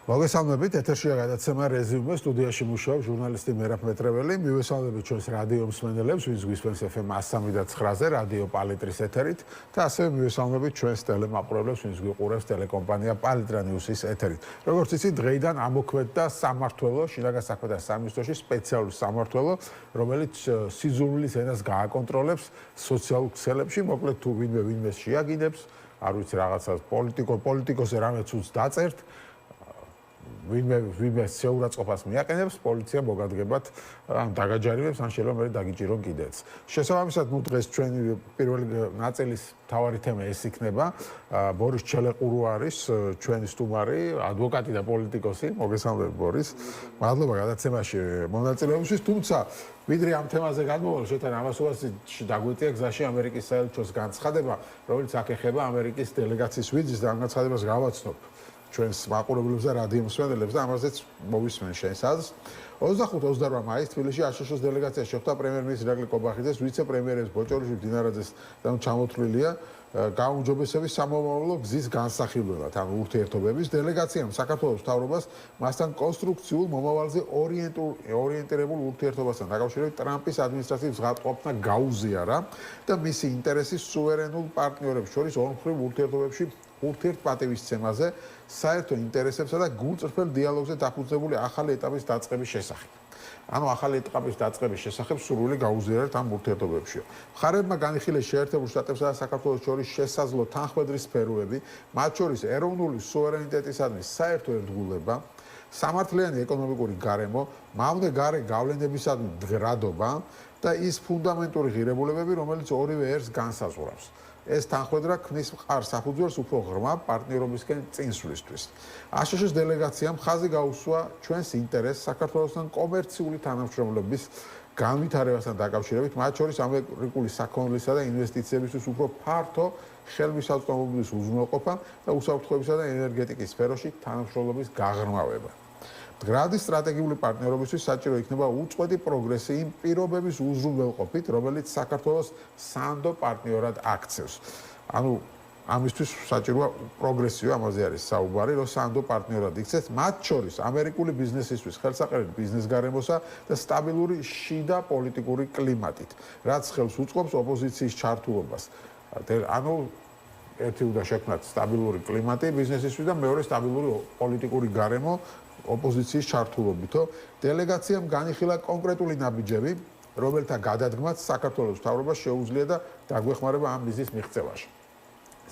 მოგესალმებით, ეთერშია გადაცემა რეზიუმე, სტუდიაში მუშაობს ჟურნალისტი მერაბ მეტრეველი. მივესალმებით ჩვენს რადიო მსმენელებს, ვინც გვისმენს FM 103-ზე, რადიო პალიტრის ეთერით და ასევე მივესალმებით ჩვენს ტელემაყურებლებს, ვინც გვიყურებს ტელეკომპანია პალიტრა ნიუსის ეთერით. როგორც იცით, დღეიდან ამოქმედდა სამმართველო, შინაგან საქმეთა სამინისტროში სპეციალური სამმართველო, რომელიც სიძულვილის ენას გააკონტროლებს სოციალურ ქსელებში, მოკლედ თუ ვინმე შეაგინებს, არ ვიცი რაღაცას პოლიტიკოსზე რამე ცუდს დაწერთ, ვინმე შეურაცხყოფას მიაყენებს, პოლიცია მოგადგებათ, ან დაგაჯარიმებს, ან შეიძლება მე დაგიჭირონ კიდეც. შესაბამისად, დღეს ჩვენი პირველი ნაწილის მთავარი თემა ეს იქნება. ბორის ჩელეყურო არის ჩვენი სტუმარი, ადვოკატი და პოლიტიკოსი. მოგესალმებით, ბორის. მადლობა გადაცემაში მონაწილეობისთვის, თუმცა ვიდრე ამ თემაზე გადმოვალ, შეთან ამასობაში დაგვიწია გზაში ამერიკის საელჩოს განცხადება, რომელიც აქ ეხება ამერიკის დელეგაციის ვიზიტს და ამ განცხადებას გავაცნობ ჩვენს მაყურებლებს და რადიო მსმენელებს და ამაზეც მოვისმენ შენს აზრს. 25-28 მაისს თბილისში აშშ-ის დელეგაცია შეხვდა პრემიერ-მინისტრის ირაკლი კობახიძეს, ვიცე-პრემიერის ბოჭორიშვილ დინარაძეს და ჩამოთვლილია გაუმჯობესების სამომავლო გზის განსახილველად, ანუ ურთიერთობების დელეგაციამ საქართველოს მთავრობას მასთან კონსტრუქციულ მომავალზე ორიენტირებულ ურთიერთობასთან დაკავშირებით ტრამპის ადმინისტრაციის ზღაპრყოფნა გაუზიარა და მისი ინტერესის სუვერენულ პარტნიორებს შორის ორმხრივ ურთიერთობებში ურთიერთპატივისცემაზე, საერთო ინტერესებსა და გულწრფელ დიალოგზე დაფუძნებული ახალი ეტაპის დაწყების შესახებ. ანუ ახალი ეტაპის დაწყების შესახებ სურვილი გაუზიარეთ ამ ურთიერთობებშია. მხარეებმა განიხილეს შეერთებულ შტატებსა და საქართველოს შორის შესაძლო თანხმედრის სფეროები, მათ შორის ეროვნული სუვერენიტეტისადმი საერთო ერთგულება, სამართლიანი ეკონომიკური გარემო, მავნე გარე გავლენებისადმი მდგრადობა და ის ფუნდამენტური ღირებულებები, რომელიც ორივე ერს განსაზღვრავს. ეს თანხმედრა ქმნის მყარ საფუძველს უფრო ღრმა პარტნიორობისკენ წინსვლისთვის. აშშ-ის დელეგაციამ ხაზი გაუსვა ჩვენს ინტერესს საქართველოსთან კომერციული თანამშრომლობის განვითარებასთან დაკავშირებით, მათ შორის ამერიკული საქონლისა და ინვესტიციებისთვის უფრო ფართო ხელმისაწვდომობის უზრუნველყოფა და უსაფრთხოებისა და ენერგეტიკის სფეროში თანამშრომლობის გაღრმავება. მდგრადი სტრატეგიული პარტნიორობისთვის საჭირო იქნება უწყვეტი პროგრესი იმ პირობების უზრუნველყოფით, რომელიც საქართველოს სანდო პარტნიორად აქცევს. ანუ ამისთვის საჭიროა პროგრესიო, ამაზე არის საუბარი, რომ სანდო პარტნიორად იქცეს, მათ შორის ამერიკული ბიზნესისთვის ხელსაყრელი ბიზნეს გარემოსა და სტაბილური შიდა პოლიტიკური კლიმატით, რაც ხელს უწყობს ოპოზიციის ჩართულობას. ანუ ერთი უნდა შექმნათ სტაბილური კლიმატი ბიზნესისთვის და მეორე სტაბილური პოლიტიკური გარემო ოპოზიციის ჩართულობითო. დელეგაციამ განიხილა კონკრეტული ნაბიჯები, რომელთა გადადგმაც საქართველოს მთავრობას შეუძლია და დაგვეხმარება ამ მიზნის მიღწევაში.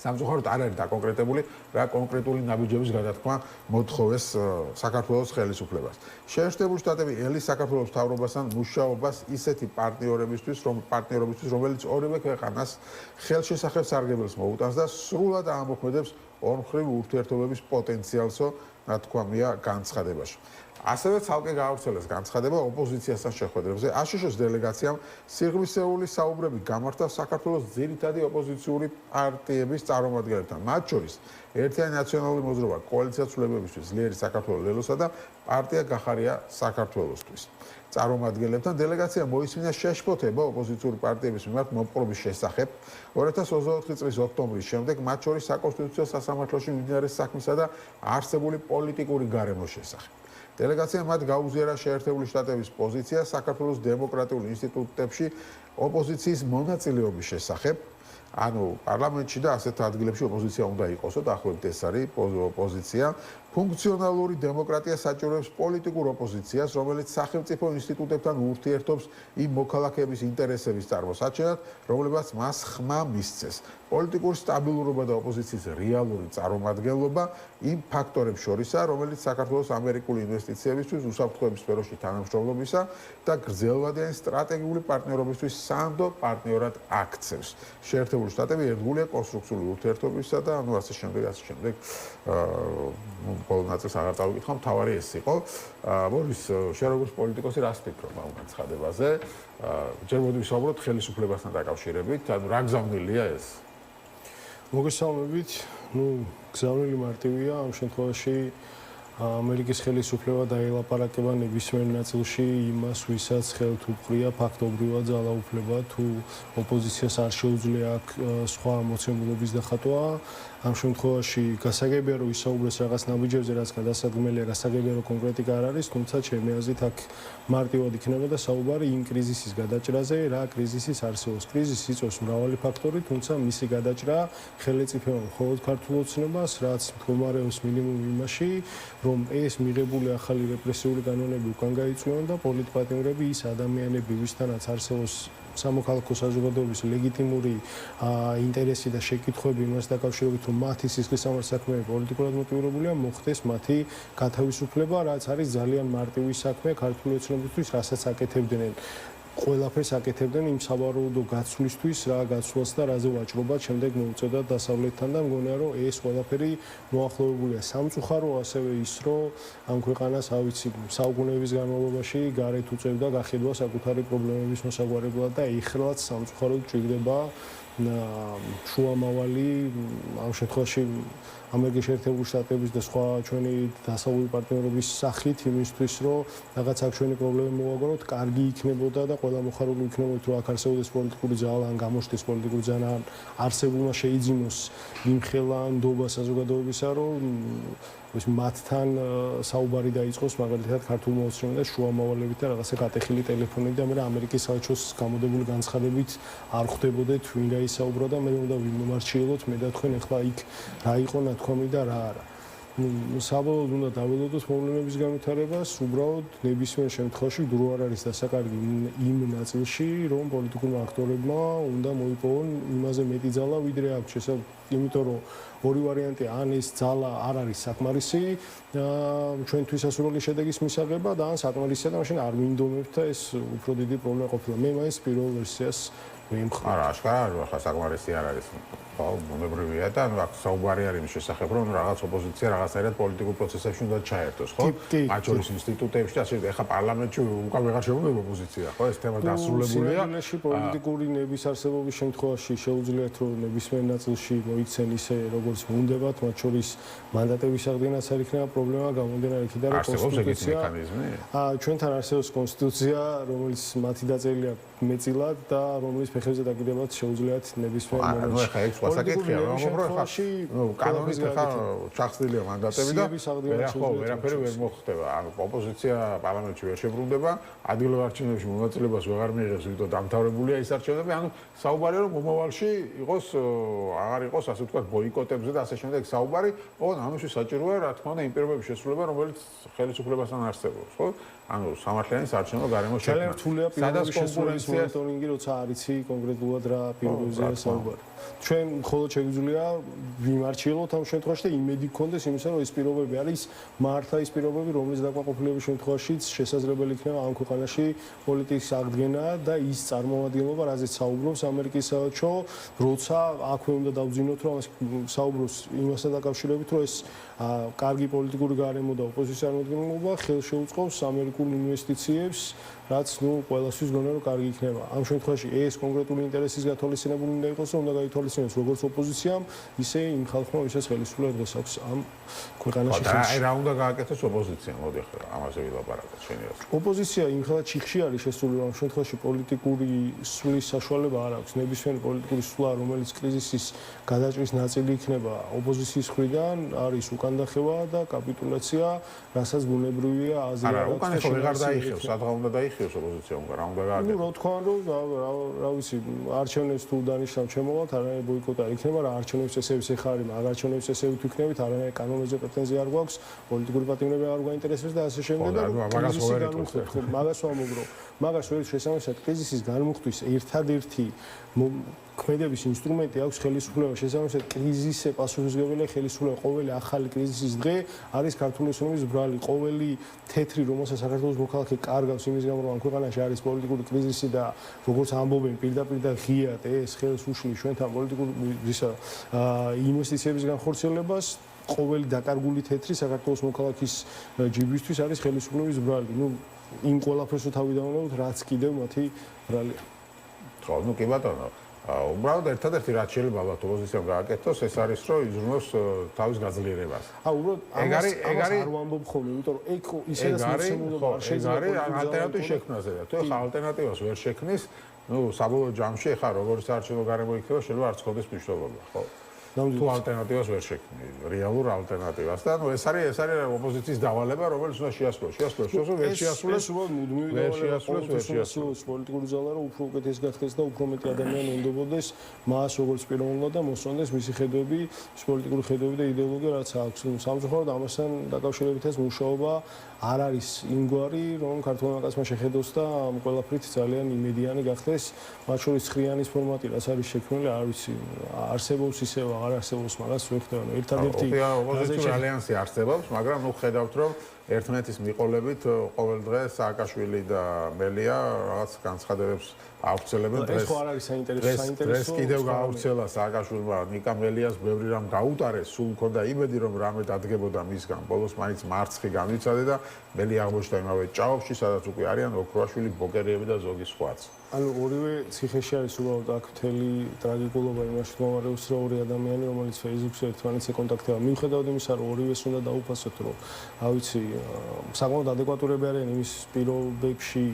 სამწუხაროდ არ არის დაკონკრეტებული, რა კონკრეტული ნაბიჯების გადადგმა მოთხოვეს საქართველოს ხელისუფლებას. შეერთებული შტატები ელის საქართველოს მთავრობასთან მუშაობას ისეთი პარტნიორებისთვის, რომელიც ორივე ქვეყანას ხელშესახებ სარგებელს მოუტანს და სრულად ამოქმედებს ორმხრივ ურთიერთობების პოტენციალსო, ნათქვამია განცხადებაში. ასევე ცალკე გაავრცელეს განცხადება ოპოზიციასთან შეხვედრებზე. აშშ-ის დელეგაციამ სიღრმისეული საუბრები გამართა საქართველოს ძირითადი ოპოზიციური პარტიების წარმომადგენლებთან, მათ შორის ერთიანი ნაციონალური მოძრაობა, კოალიცია ცვლილებებისთვის, ძლიერი საქართველოს ლელოსა და პარტია გახარია საქართველოსთვის. წარმომადგენლებთან დელეგაცია მოისმინა შეშფოთება ოპოზიციური პარტიების მიმართ მოპყრობის შესახებ 2024 წლის ოქტომბრის შემდეგ, მათ შორის საკონსტიტუციო სასამართლოში მიმდინარე საქმისა და არსებული პოლიტიკური გარემოს შესახებ. დელეგაციამ მათ გაუზიარა შეერთებული შტატების პოზიცია საქართველოს დემოკრატიულ ინსტიტუტებში ოპოზიციის მონაწილეობის შესახებ. ანუ პარლამენტში და ასეთ ადგილებში ოპოზიცია უნდა იყოსო, დაახლოებით ეს არის პოზიცია. ფუნქციონალური დემოკრატია საჭიროებს პოლიტიკურ ოპოზიციას, რომელიც სახელმწიფო ინსტიტუტებთან ურთიერთობს იმ მოქალაქეების ინტერესების წარმოსაჩენად, რომლებსაც მას ხმა მისცეს. პოლიტიკური სტაბილურობა და ოპოზიციის რეალური წარმომადგენლობა იმ ფაქტორებს შორისაა, რომელიც საქართველოს ამერიკული ინვესტიციებისთვის, უსაფრთხოების სფეროში თანამშრომლობისა და გრძელვადიანი სტრატეგიული პარტნიორობისთვის სანდო პარტნიორად აქცევს. შეერთებული შტატები ერთგულია კონსტრუქციული ურთიერთობისა და ანუ ასე შემდეგ. ბოლო ნაწილს აღარ წავიკითხავ, მთავარი ეს იყო. ბორის, შენ როგორც პოლიტიკოსი რას ფიქრობ ამ განცხადებაზე? ჯერ მოდი ვისაუბროთ ხელისუფლებასთან დაკავშირებით, ანუ რა გზავნილია ეს? მოგესალმებით. გზავნილი მარტივია, ამ შემთხვევაში ამერიკის ხელისუფლება დაელაპარაკება ნებისმიერ ნაწილში იმას, ვისაც ხელთ უყრია ფაქტობრივად ძალაუფლება, თუ ოპოზიციას არ შეუძლია აქ სხვა მოცემულობის დახატვა. ამ შემთხვევაში გასაგებია, რომ ისაუბროს რაღაც ნაბიჯებზე, რაც გადასადგმელია, გასაგებია, რომ კონკრეტიკა არ არის, თუმცა ჩემი აზრით აქ მარტივად იქნებოდა საუბარი იმ კრიზისის გადაჭრაზე, რა კრიზისის არსებობს. კრიზისს იწვევს მრავალი ფაქტორი, თუმცა მისი გადაჭრა ხელეწიფება მხოლოდ ქართულ ოცნებას, რაც მდგომარეობს მინიმუმ იმაში, რომ ეს მიღებული ახალი რეპრესიული კანონები უკან გაიწვიონ და პოლიტპატიმრები ის ადამიანები, ვისთანაც არსებობს სამოქალაქო საზოგადოების ლეგიტიმური ინტერესი და შეკითხვები იმას დაკავშირებით, რომ მათი სისხლისამართლე საქმეები პოლიტიკურად მოტივირებულია, მოხდეს მათი გათავისუფლება, რაც არის ძალიან მარტივი საქმე ქართული ოცნებისთვის, რასაც აკეთებდნენ. ყველაფერს აკეთებდნენ იმ სავარაუდო გაცვლისთვის, რა გაცვლას და რაზე ვაჭრობა შემდეგ მოუწევდა დასავლეთთან და მგონია, რომ ეს ყველაფერი მოახლოვებულია. სამწუხარო ასევე ის, რომ ამ ქვეყანას, ავიცი, საუკუნეების განმავლობაში გარეთ უწევდა გახედვა საკუთარი პრობლემების მოსაგვარებლად და ეხლაც სამწუხაროდ ჭირდება შუამავალი ამ შემთხვევაში ამერიკის შეერთებული შტატების და სხვა ჩვენი დასავლური პარტნიორების სახით იმისთვის, რომ რაღაც აქ ჩვენი პრობლემები მოვაგონოთ, კარგი იქნებოდა და ყველა მოხარული იქნებოდა, რომ აქ არსებობდეს პოლიტიკური ძალა, ან გამოჩნდეს პოლიტიკური ძალა, ან არსებულმა შეიძინოს იმხელა ნდობა საზოგადოებისა, რომ ეს მათთან საუბარი დაიწყოს მაგალითად ქართულმა ოცნებამ და შუამავალებით და რაღაცა გატეხილი ტელეფონები და მე ამერიკის საელჩოს გამოდებული განცხადებით არ ხვდებოდეთ ვინ გაისაუბრა და მე უნდა ვიმომარჩიელოთ მე და თქვენ ახლა იქ რა იყო ნათქვამი და რა არა. საბოლოოდ უნდა დაველოდოთ მოვლენების განვითარებას, უბრალოდ ნებისმიერ შემთხვევაში დრო არ არის დასაკარგი იმ ნაწილში, რომ პოლიტიკურმა აქტორებმა უნდა მოიპოვონ იმაზე მეტი ძალა, ვიდრე აქვს შესაძლოა, იმიტომ რომ ორი ვარიანტია, ან ეს ძალა არ არის საკმარისი ჩვენთვის ასურველი შედეგის მისაღებად, ან საკმარისია და მაშინ არ მინდომებთ და ეს უფრო დიდი პრობლემა ყოფილა. მე მაინც პირველ ვერსიას ვიმხნევ. არა, აშკარა არის, ახლა საკმარისი არ არის. ბუნებრივია და აქ საუბარი არის იმის შესახებ, რომ რაღაც ოპოზიცია რაღაცნაირად პოლიტიკურ პროცესებში უნდა ჩაერთოს, ხო? მათ შორის ინსტიტუტებში, ასე ეხა პარლამენტში უკან ვეღარ შეუძლია ოპოზიცია, ხო? ეს თემა დასრულებულია. სინამდვილეში პოლიტიკური ნების არსებობის შემთხვევაში შეუძლიათ, რომ ნებისმიერ ნაწილში მოიქცენ ისე, როგორც უნდებათ, მათ შორის მანდატების აღდგენაც არ იქნება პრობლემა, გამომდინარე იქიდან, რომ კონსტიტუცია ჩვენთან არსებობს კონსტიტუცია, რომელიც მათი დაწერილია მეტწილად და რომლის ფეხებზე დაკიდებაც შეუძლიათ ნებისმიერ მომენტში. საკითხია, რომ კანონით ხა ჩახსნილია მანდატები და ვერაფერი ვერ მოხდება. ანუ ოპოზიცია პარლამენტში ვერ შებრუნდება, ადგილობრივ არჩევნებში მონაწილეობას ვეღარ მიიღებს, ვიდრე დამთავრებულია ის არჩევნები, ანუ საუბარია რომ მომავალში იყოს აღარ იყოს ასე ვთქვათ ბოიკოტებზე და ასე შემდეგ საუბარი, ოღონდ ამისთვის საჭიროა რა თქმა უნდა იმ პირობების შესრულება, რომელიც ხელისუფლებასთან არსებობს, ხო? ანუ სამართლიანი საარჩევნო გარემო შექმნა. ძალიან რთულია პირობების შესრულების მონიტორინგი, როცა არ იცი კონკრეტულად რა პირობებზეა საუბარი. ჩვენ მხოლოდ შეგვიძლია ვიმარჩიელოთ ამ შემთხვევაში და იმედი გქონდეს იმისა, რომ ეს პირობები არის მართლა ის პირობები, რომლის დაკმაყოფილების შემთხვევაშიც შესაძლებელი იქნება ამ ქვეყანაში პოლიტიკის აღდგენა და ის წარმომადგენლობა, რაზეც საუბრობს ამერიკის საელჩო, როცა აქვე უნდა დავძინოთ, რომ საუბრობს იმასთან დაკავშირებით, რომ ეს კარგი პოლიტიკური გარემო და ოპოზიციის წარმომადგენლობა ხელს შეუწყობს ამერიკულ ინვესტიციებს, რაც ყველასთვის გონია რომ კარგი იქნება. ამ შემთხვევაში ეს კონკრეტული ინტერესის გათვალისწინებული უნდა იყოს, რომ უნდა გაითვალისწინოს როგორც ოპოზიციამ, ისე იმ ხალხმა, ვისაც ხელისუფლება დღეს აქვს ამ ქვეყანაში. და აი რა უნდა გააკეთოს ოპოზიციამ, მოდი ახლა ამაზე ვილაპარაკოთ შენი აზრით. ოპოზიცია იმ ხელად ჩიხში არის შესული, რომ ამ შემთხვევაში პოლიტიკური სვლის საშუალება არ აქვს. ნებისმიერი პოლიტიკური სვლა, რომელიც კრიზისის გადაჭრის ნაწილი იქნება, ოპოზიციის მხრიდან არის უკანდახევა და კაპიტულაცია, რასაც ბუნებრივია აზრი არა, უკან ხო ვეღარ დაიხევს, სადღა უნდა დაიხევს ოპოზიცია, რა უნდა გააკეთოს. რა თქვა, რომ რა ვიცი, არჩევნებს თუ დანიშნავ ჩემოვალთ, არანაირი ბოიკოტი არ იქნება, რა არჩევნების წესების ეხა არის, მაგ არჩევნების წესებით ვიქნებით, არანაირი კანონებზე პრეტენზია არ გვაქვს, პოლიტიკური პატიმრები არ გვაინტერესებს და ასე შემდეგ. მაგას ვამოგრო. მაგას ვერ შესაძლოა კრიზისის განმუხტვის ერთადერთი ქმედების ინსტრუმენტი აქვს ხელისუფლება შესაბამისად კრიზისზე პასუხისმგებელი ხელისუფლება ყოველი ახალი კრიზისის დღე არის ქართული ოცნების ბრალი ყოველი თეთრი რომელსაც საქართველოს მოქალაქე კარგავს იმის გამო რომ ამ ქვეყანაში არის პოლიტიკური კრიზისი და როგორც ამბობენ პირდაპირ და ღიად ეს ხელს უშლის ჩვენთან პოლიტიკური ინვესტიციების განხორციელებას ყოველი დაკარგული თეთრი საქართველოს მოქალაქის ჯიბისთვის არის ხელისუფლების ბრალი ნუ იმ ყველაფერს თავი დავუნებოთ რაც კიდევ მათი ბრალია ხო, ну კი ბატონო, უბრალოდ ერთადერთი რაც შეიძლება ალბათ ოპოზიციამ გააკეთოს, ეს არის რომ იზრუნოს თავის გაძლიერებას. უბრალოდ ეგ არის არ ვამბობ ხოლმე, იმიტომ რომ ეგ ისედაც მოცემულობა არ შეიძლება ალტერნატივის შექმნაზე და თუ ახლა ალტერნატივას ვერ შექმნის, საბოლოო ჯამში ახლა როგორც საარჩევნო გარემო იქნება, შეიძლება არც ხოდეს მნიშვნელობა, ხო? თუ ალტერნატივას ვერ შექმნი, რეალურ ალტერნატივას და ეს არის ოპოზიციის დავალება, რომელიც უნდა შეასრულოს, ვერ შეასრულოს, ვერ შეასრულოს პოლიტიკური ზალა, რომ უფრო უკეთეს გახდეს და უფრო მეტი ადამიანი ენდობოდეს მას როგორც პიროვნულად და მოსწონდეს მისი ხედვები, პოლიტიკური ხედვები და იდეოლოგია რაც აქვს. სამწუხაროდ ამასთან დაკავშირებით ეს მუშაობა არ არის იმგვარი, რომ ქართულმა კაცმა შეხედოს და ამ ყველაფრით ძალიან იმედიანი გახდეს, მათ შორის ხრიანის ფორმატი რაც არის შექმნილი, არ ვიცი, არსებობს ისევ არ არსებობს, მაგას ვერ ხვდები. ერთადერთი ოპოზიციური ალიანსი არსებობს, მაგრამ ნუ ხედავთ, რომ ერთმანეთის მიყოლებით ყოველ დღე სააკაშვილი და მელია რაღაც განცხადებებს აუხსელებენ დღეს. ეს ხო არ არის საინტერესო. დღეს კიდევ გააუხსელა სააკაშვილმა ნიკა მელიას ბევრი რამ გაუტარეს, სულ მქონდა იმედი, რომ რამე დადგებოდა მისგან. ბოლოს მაინც მარცხი გამიცადე და მელი აღმოჩნდა იმავე ჭაობში, სადაც უკვე არიან ოქროაშვილი, ბოკერიები და ზოგი სხვაც. ანუ ორივე ციხეში არის უბრალოდ აქ მთელი ტრაგიკულობა იმაში მომარევს, რომ ორი ადამიანი, რომელიც Facebook-ზე ერთმანეთს ეკონტაქტება, მიუხედავად იმისა, რომ ორივეს უნდა დაუფასოთ, რომ ავიცი, საკმაოდ ადეკვატურები არიან იმის პირობებში,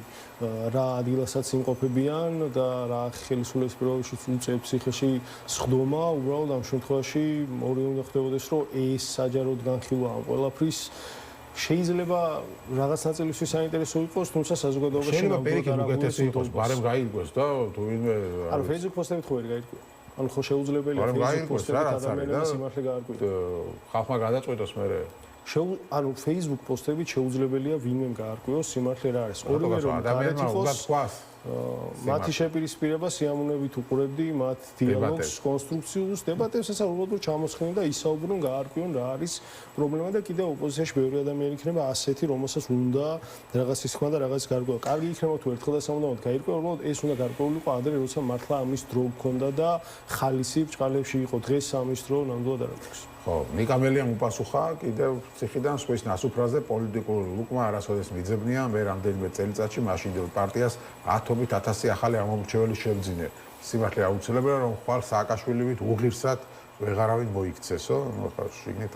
რა ადგილასაც იმყოფებიან და რა ხელისუფლების პირობებში უწევს ციხეში სხდომა, უბრალოდ ამ შემთხვევაში ორი უნდა ხდებოდეს, რომ ეს საჯაროდ განხილვა ამ ყველაფრის შეიძლება რაღაც ნაწილისთვის საინტერესო იყოს, თუმცა საზოგადოებაში შეიძლება პირიქით უკეთესი იყოს, ბარემ გაიგოს და თუ ვინმე ანუ Facebook პოსტებით ხო ვერ გაიგო. ანუ ხო შეუძლებელია Facebook პოსტებით ადამიანების სიმართლე გაარკვიოს. ხალხმა გადაწყვეტოს მერე. ანუ Facebook პოსტებით შეუძლებელია ვინმე გაარკვიოს სიმართლე რა არის. ორივე რომ ადამიანმა უნდა თქვას მათი შეპირისპირება სიამოვნებით უყურებდი მათ დიალოგს, კონსტრუქციულს დებატებს, ესა უბრალოდ ჩამოსხდნენ და ისაუბრონ, გაარკვიონ რა არის პრობლემა და კიდევ ოპოზიციაში ბევრი ადამიანი იქნება ასეთი, რომელსაც უნდა რაღაც ისხმა და რაღაც გარკვევა. კარგი იქნება თუ ერთხელ და სამუდამოდ გაირკვევა, უბრალოდ ეს უნდა გარკვეულიყო ადრე, როცა მართლა ამის დრო გქონდა და ხალისი ბჭყალებში იყო. დღეს ამის დრო ნამდვილად არ აქვს. ხო, ნიკა მელიამ უპასუხა კიდევ ციხიდან სვის ნასუფრაზე პოლიტიკური ლუკმა არასოდეს მიძებნია, მე რამდენიმე წელიწადში მაშინდელ პარტიას 10,000 ახალი ამომრჩეველი შევძინე. სიმართლე აუცილებელია რომ ხვალ სააკაშვილივით უღირსად ვეღარავინ მოიქცესო, ნუ ხო შიგნით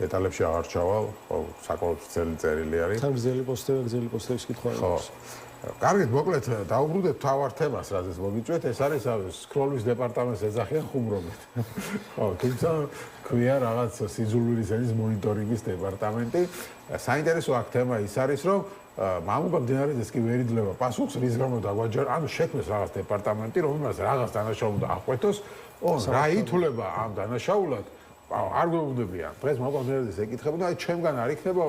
დეტალებში აღარ ჩავალ, ხო, საკმაოდ ძელი წერილი არის. თან გზელი პოსტების კითხვა არის. კარგით, მოკლედ დაუბრუნდეთ თავარ თემას, რაზეც მოგიწვეთ, ეს არის სკროლვის დეპარტამენტს ეძახიან ხუმრობით. ხო, თუმცა ქვია რაღაც სიძულვილის ენის მონიტორინგის დეპარტამენტი. საინტერესო აქ თემა ის არის, რომ მამუკა მდინარეძეს კი ვერ იძლევა პასუხს, რის გამო დაგვაჯერა, ანუ შექმნეს რაღაც დეპარტამენტი, რომელმაც რაღაც დანაშაული აღკვეთოს, რა ითვლება ამ დანაშაულად, არ გვეუბნებიან. დღეს მამუკა მდინარეძეს ეკითხებოდა, აი ჩემგან არ იქნება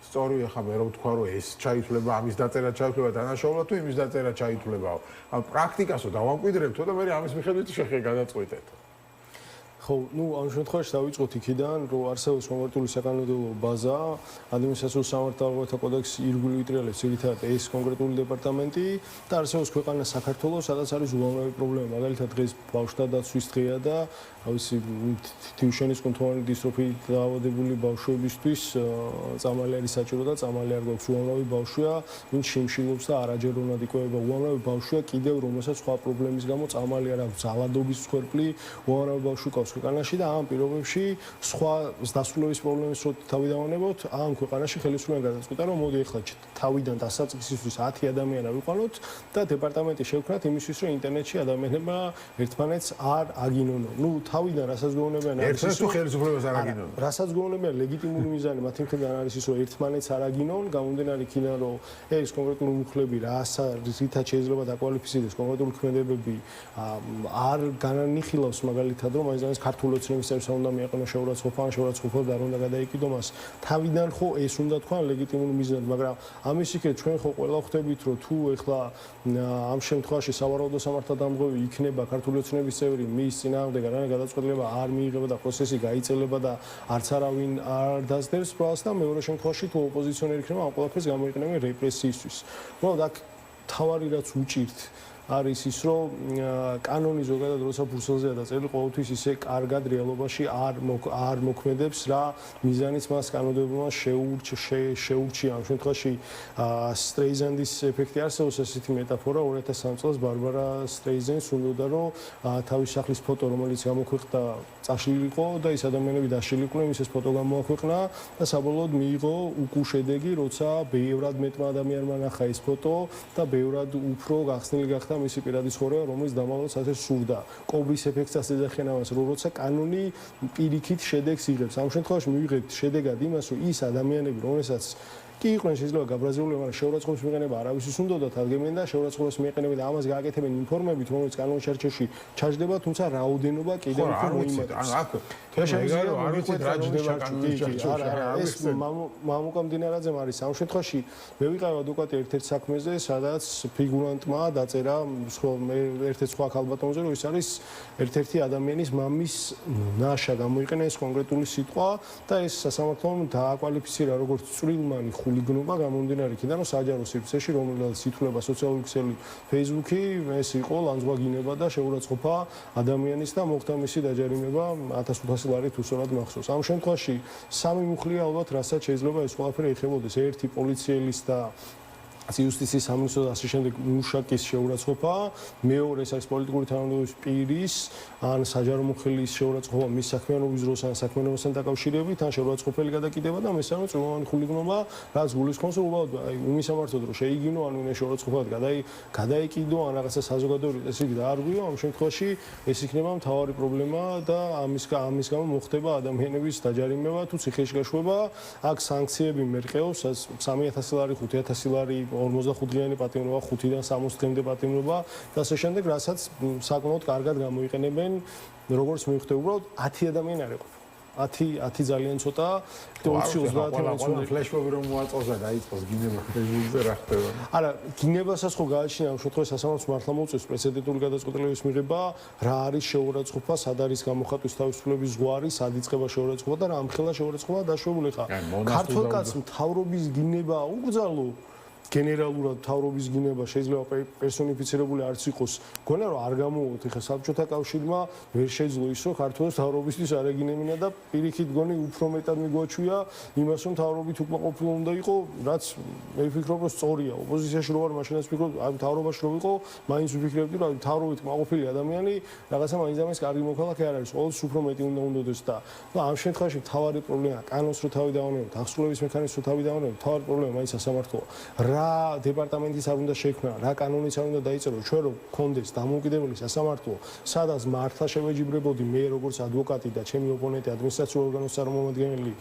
სწორი ახლა მე რომ თქვა რომ ეს ჩაითვლება, ამის დაწერა ჩაითვლება დანაშაულად თუ იმის დაწერა ჩაითვლებაო. ანუ პრაქტიკასო დავამკვიდრებთო და მე ამის მიხედვით შეხე გადაწყვეტეთ. ხო, ნუ ამ შემთხვევაში დავიწყოთ იქიდან, რომ არსებობს კონკრეტული საკანონმდებლო ბაზა, ადმინისტრაციულ სამართალთა კოდექსი ირგვლივ იტრიალებს ძირითადად ეს კონკრეტული დეპარტამენტი და არსებობს ქვეყანა საქართველოს, სადაც არის უამრავი პრობლემა. მაგალითად დღეს ბავშვთა დაცვის დღეა და ავისი თივშენის კუნთოვანი დისტროფიით დაავადებული ბავშვებისთვის წამალი არის საჭირო და წამალი არ გვაქვს. უამრავი ბავშვია, ვინც შიმშილობს და არაჯეროვნად იკვებება. უამრავი ბავშვია კიდევ, რომელსაც სხვა პრობლემის გამო წამალი არ აქვს, ზალადობის მსხვერპლი, უამრავი ბავშვი ყავს ქვეყანაში და ამ პირობებში სხვა დასრულების პრობლემის რო თავი დავანებოთ, ამ ქვეყანაში ხელისუფლებამ გადაწყვიტა, რომ მოდი ახლა თავიდან დასაწყისისთვის 10 ადამიანი ავიყვანოთ და დეპარტამენტი შევქმნათ იმისთვის, რომ ინტერნეტში ადამიანებმა ერთმანეთს არ აგინონონ. ნუ თავიდან რასაც გვეუბნებიან არის ის თუ ხელისუფლებას არ აგინონ. რასაც გვეუბნებიან ლეგიტიმური მიზანი მათი მხრიდან არის ის, რომ ერთმანეთს არ აგინონ, გამომდინარე იქიდან, რომ ეს კონკრეტული მუხლები რითაც შეიძლება დაკვალიფიცირდეს კონკრეტული ქმედებები არ განანიხილავს მაგალითად, რომ აი ქართული ოცნების წევრს უნდა მიაყენოს შეურაცხყოფა და არ უნდა გადაიკიდო მას. თავიდან ხო ეს უნდა თქვა ლეგიტიმური მიზანი, მაგრამ ამის იქეთ ჩვენ ხო ყველა ხვდებით, რომ თუ ეხლა ამ შემთხვევაში სავარაუდო სამართალდამღები იქნება ქართული ოცნების წევრი, მის წინააღმდეგ არანაირი გადაწყვეტილება არ მიიღება და პროცესი გაიწელება და არც არავინ არ დასდევს პროცესს და მეორე შემთხვევაში თუ ოპოზიციონერი იქნება, ამ ყველაფერს გამოიყენებენ რეპრესიისთვის. უბრალოდ აქ თავარი რაც უჭირთ არის ის, რომ კანონი ზოგადად როცა ბრუსელზეა დაწერილი, ყოველთვის ისე კარგად რეალობაში არ მოქმედებს, რა მიზანიც მას კანონმდებლობა შეურჩია. ამ შემთხვევაში სტრეიზენდის ეფექტი არსებობს, ესეთი მეტაფორა 2003 წელს ბარბარა სტრეიზენს უნდა რომ თავის სახლის ფოტო, რომელიც გამოქვეყნდა, წაშლილიყო და ის ადამიანები დაშლილიყვნენ, ის ეს ფოტო გამოაქვეყნა და საბოლოოდ მიიღო უკუშედეგი, როცა ბევრად მეტმა ადამიანმა ნახა ეს ფოტო და ბევრად უფრო გახსნილი გახდა მისი პირადი ცხოვრება, რომელიც დამალულს ასე სურდა. კობრის ეფექტსაც ეძახიან ამას, როცა კანონი პირიქით შედეგს იღებს. ამ შემთხვევაში მივიღეთ შედეგად იმას, რომ ის ადამიანები, რომელსაც კი იყვნენ შეიძლება გაბრაზებული, მაგრამ შეურაცხყოფის მიყენება არავისთვის უნდათ ადგემენ და შეურაცხყოფის მიყენებით და ამას გააკეთებენ ინფორმებით, რომელიც კანონის ჩარჩოში ჩაჯდება, თუმცა რაოდენობა კიდევ უფრო მოიმატებს. ეს მამუკა მდინარაძემ არის ამ შემთხვევაში მე ვიყავ ადვოკატი ერთ-ერთ საქმეზე, სადაც ფიგურანტმა დაწერა ერთ-ერთ სხვა ქალბატონზე, რომ ის არის ერთ-ერთი ადამიანის მამის ნაშა გამოიყენა ეს კონკრეტული სიტყვა და ეს სასამართლომ დააკვალიფიცირა როგორც წვრილმანი ხულიგნობა გამომდინარე იქიდან, რომ საჯარო სივრცეში, რომელსაც ითვლება სოციალური ქსელი Facebook-ი, ეს იყო ლანძღვაგინება და შეურაცხყოფა ადამიანის და მოხდა მისი დაჯარიმება 1500 ლარით უსწორად მახსოვს. ამ შემთხვევაში სამი მუხლია ალბათ, რასაც შეიძლება ეს ყველაფერი ეხებოდეს. ერთი პოლიციელის და იუსტიციის სამინისტროს და ასე შემდეგ მუშაკის შეურაცხყოფა, მეორე ეს არის პოლიტიკური თანამდებობის პირის ან საჯარო მოხელის შეურაცხყოფა მის საქმიანობის დროს ან საქმიანობასთან დაკავშირებით, ან შეურაცხყოფელი გადაკიდება და მესამე წვრილმანი ხულიგნობა, რაც გულისხმობს, რომ უბრალოდ უმისამართოდ რომ შეიგინო, ან ვინმე შეურაცხყოფად გადაიკიდო, ან რაღაცა საზოგადოებრივი წესრიგი დაარღვიო, ამ შემთხვევაში ეს იქნება მთავარი პრობლემა და ამის გამო მოხდება ადამიანების დაჯარიმება თუ ციხეში გაშვება. აქ სანქციები მერყეობს, 3000 ლარი, 5000 ლარი 45 დღიანი პატიმრობა, 5-დან 60 დღემდე პატიმრობა და ასე შემდეგ, რასაც საკმაოდ კარგად გამოიყენებენ, როგორც მივხვდი, უბრალოდ 10 ადამიანი არ იყო. 10 ძალიან ცოტა, 20-30 ფლეშმობი რომ მოაწყოს და დაიწყოს გინება Facebook-ზე რა ხდება? არა, გინებასაც ხო გააჩნია ამ შემთხვევაში სასამართლოს მართლა მოუწევს პრეცედენტული გადაწყვეტილების მიღება, რა არის შეურაცხყოფა, სად არის გამოხატვის თავისუფლების ზღვარი, სად იწყება შეურაცხყოფა და რა ამხელა შეურაცხყოფა დაშვებული ხარ. ქართულ კაცს მთავრობის გინება უკრძალო გენერალურად მთავრობის გინება შეიძლება პერსონიფიცირებული არც იყოს. გონა რომ არ გამოვოთ ეხა საბჭოთა კავშირმა ვერ შეძლო ის რომ ქართულს მთავრობისთვის არ ეგინებინა და პირიქით გონი უფრო მეტად მიგვაჩვია იმას რომ მთავრობით უკმაყოფილო უნდა იყო, რაც მე ვფიქრობ რომ სწორია. ოპოზიციაში რო ვარ, მაშინაც ვფიქრობ, აი მთავრობაში რო ვიყო, მაინც ვფიქრებდი რომ მთავრობით უკმაყოფილი ადამიანი რაღაცა მაინც ამას კარგი მოქალაქე არ არის. ყოველთვის უფრო მეტი უნდადეს და ამ შემთხვევაში მთავარი პრობლემა კანონს რო თავი დავანებოთ, აღსრულების მექანიზმს რო თავი დავანებოთ, მთავარი პრობლემა მაინც სასამართლოა. რა დეპარტამენტის არ უნდა შექმნა, რა კანონიც არ უნდა დაიწერო, ჩვენ რომ გქონდეს დამოუკიდებელი სასამართლო, სადაც მართლა შევეჯიბრებოდი მე როგორც ადვოკატი და ჩემი ოპონენტი ადმინისტრაციულ ორგანოს წარმომადგენელი,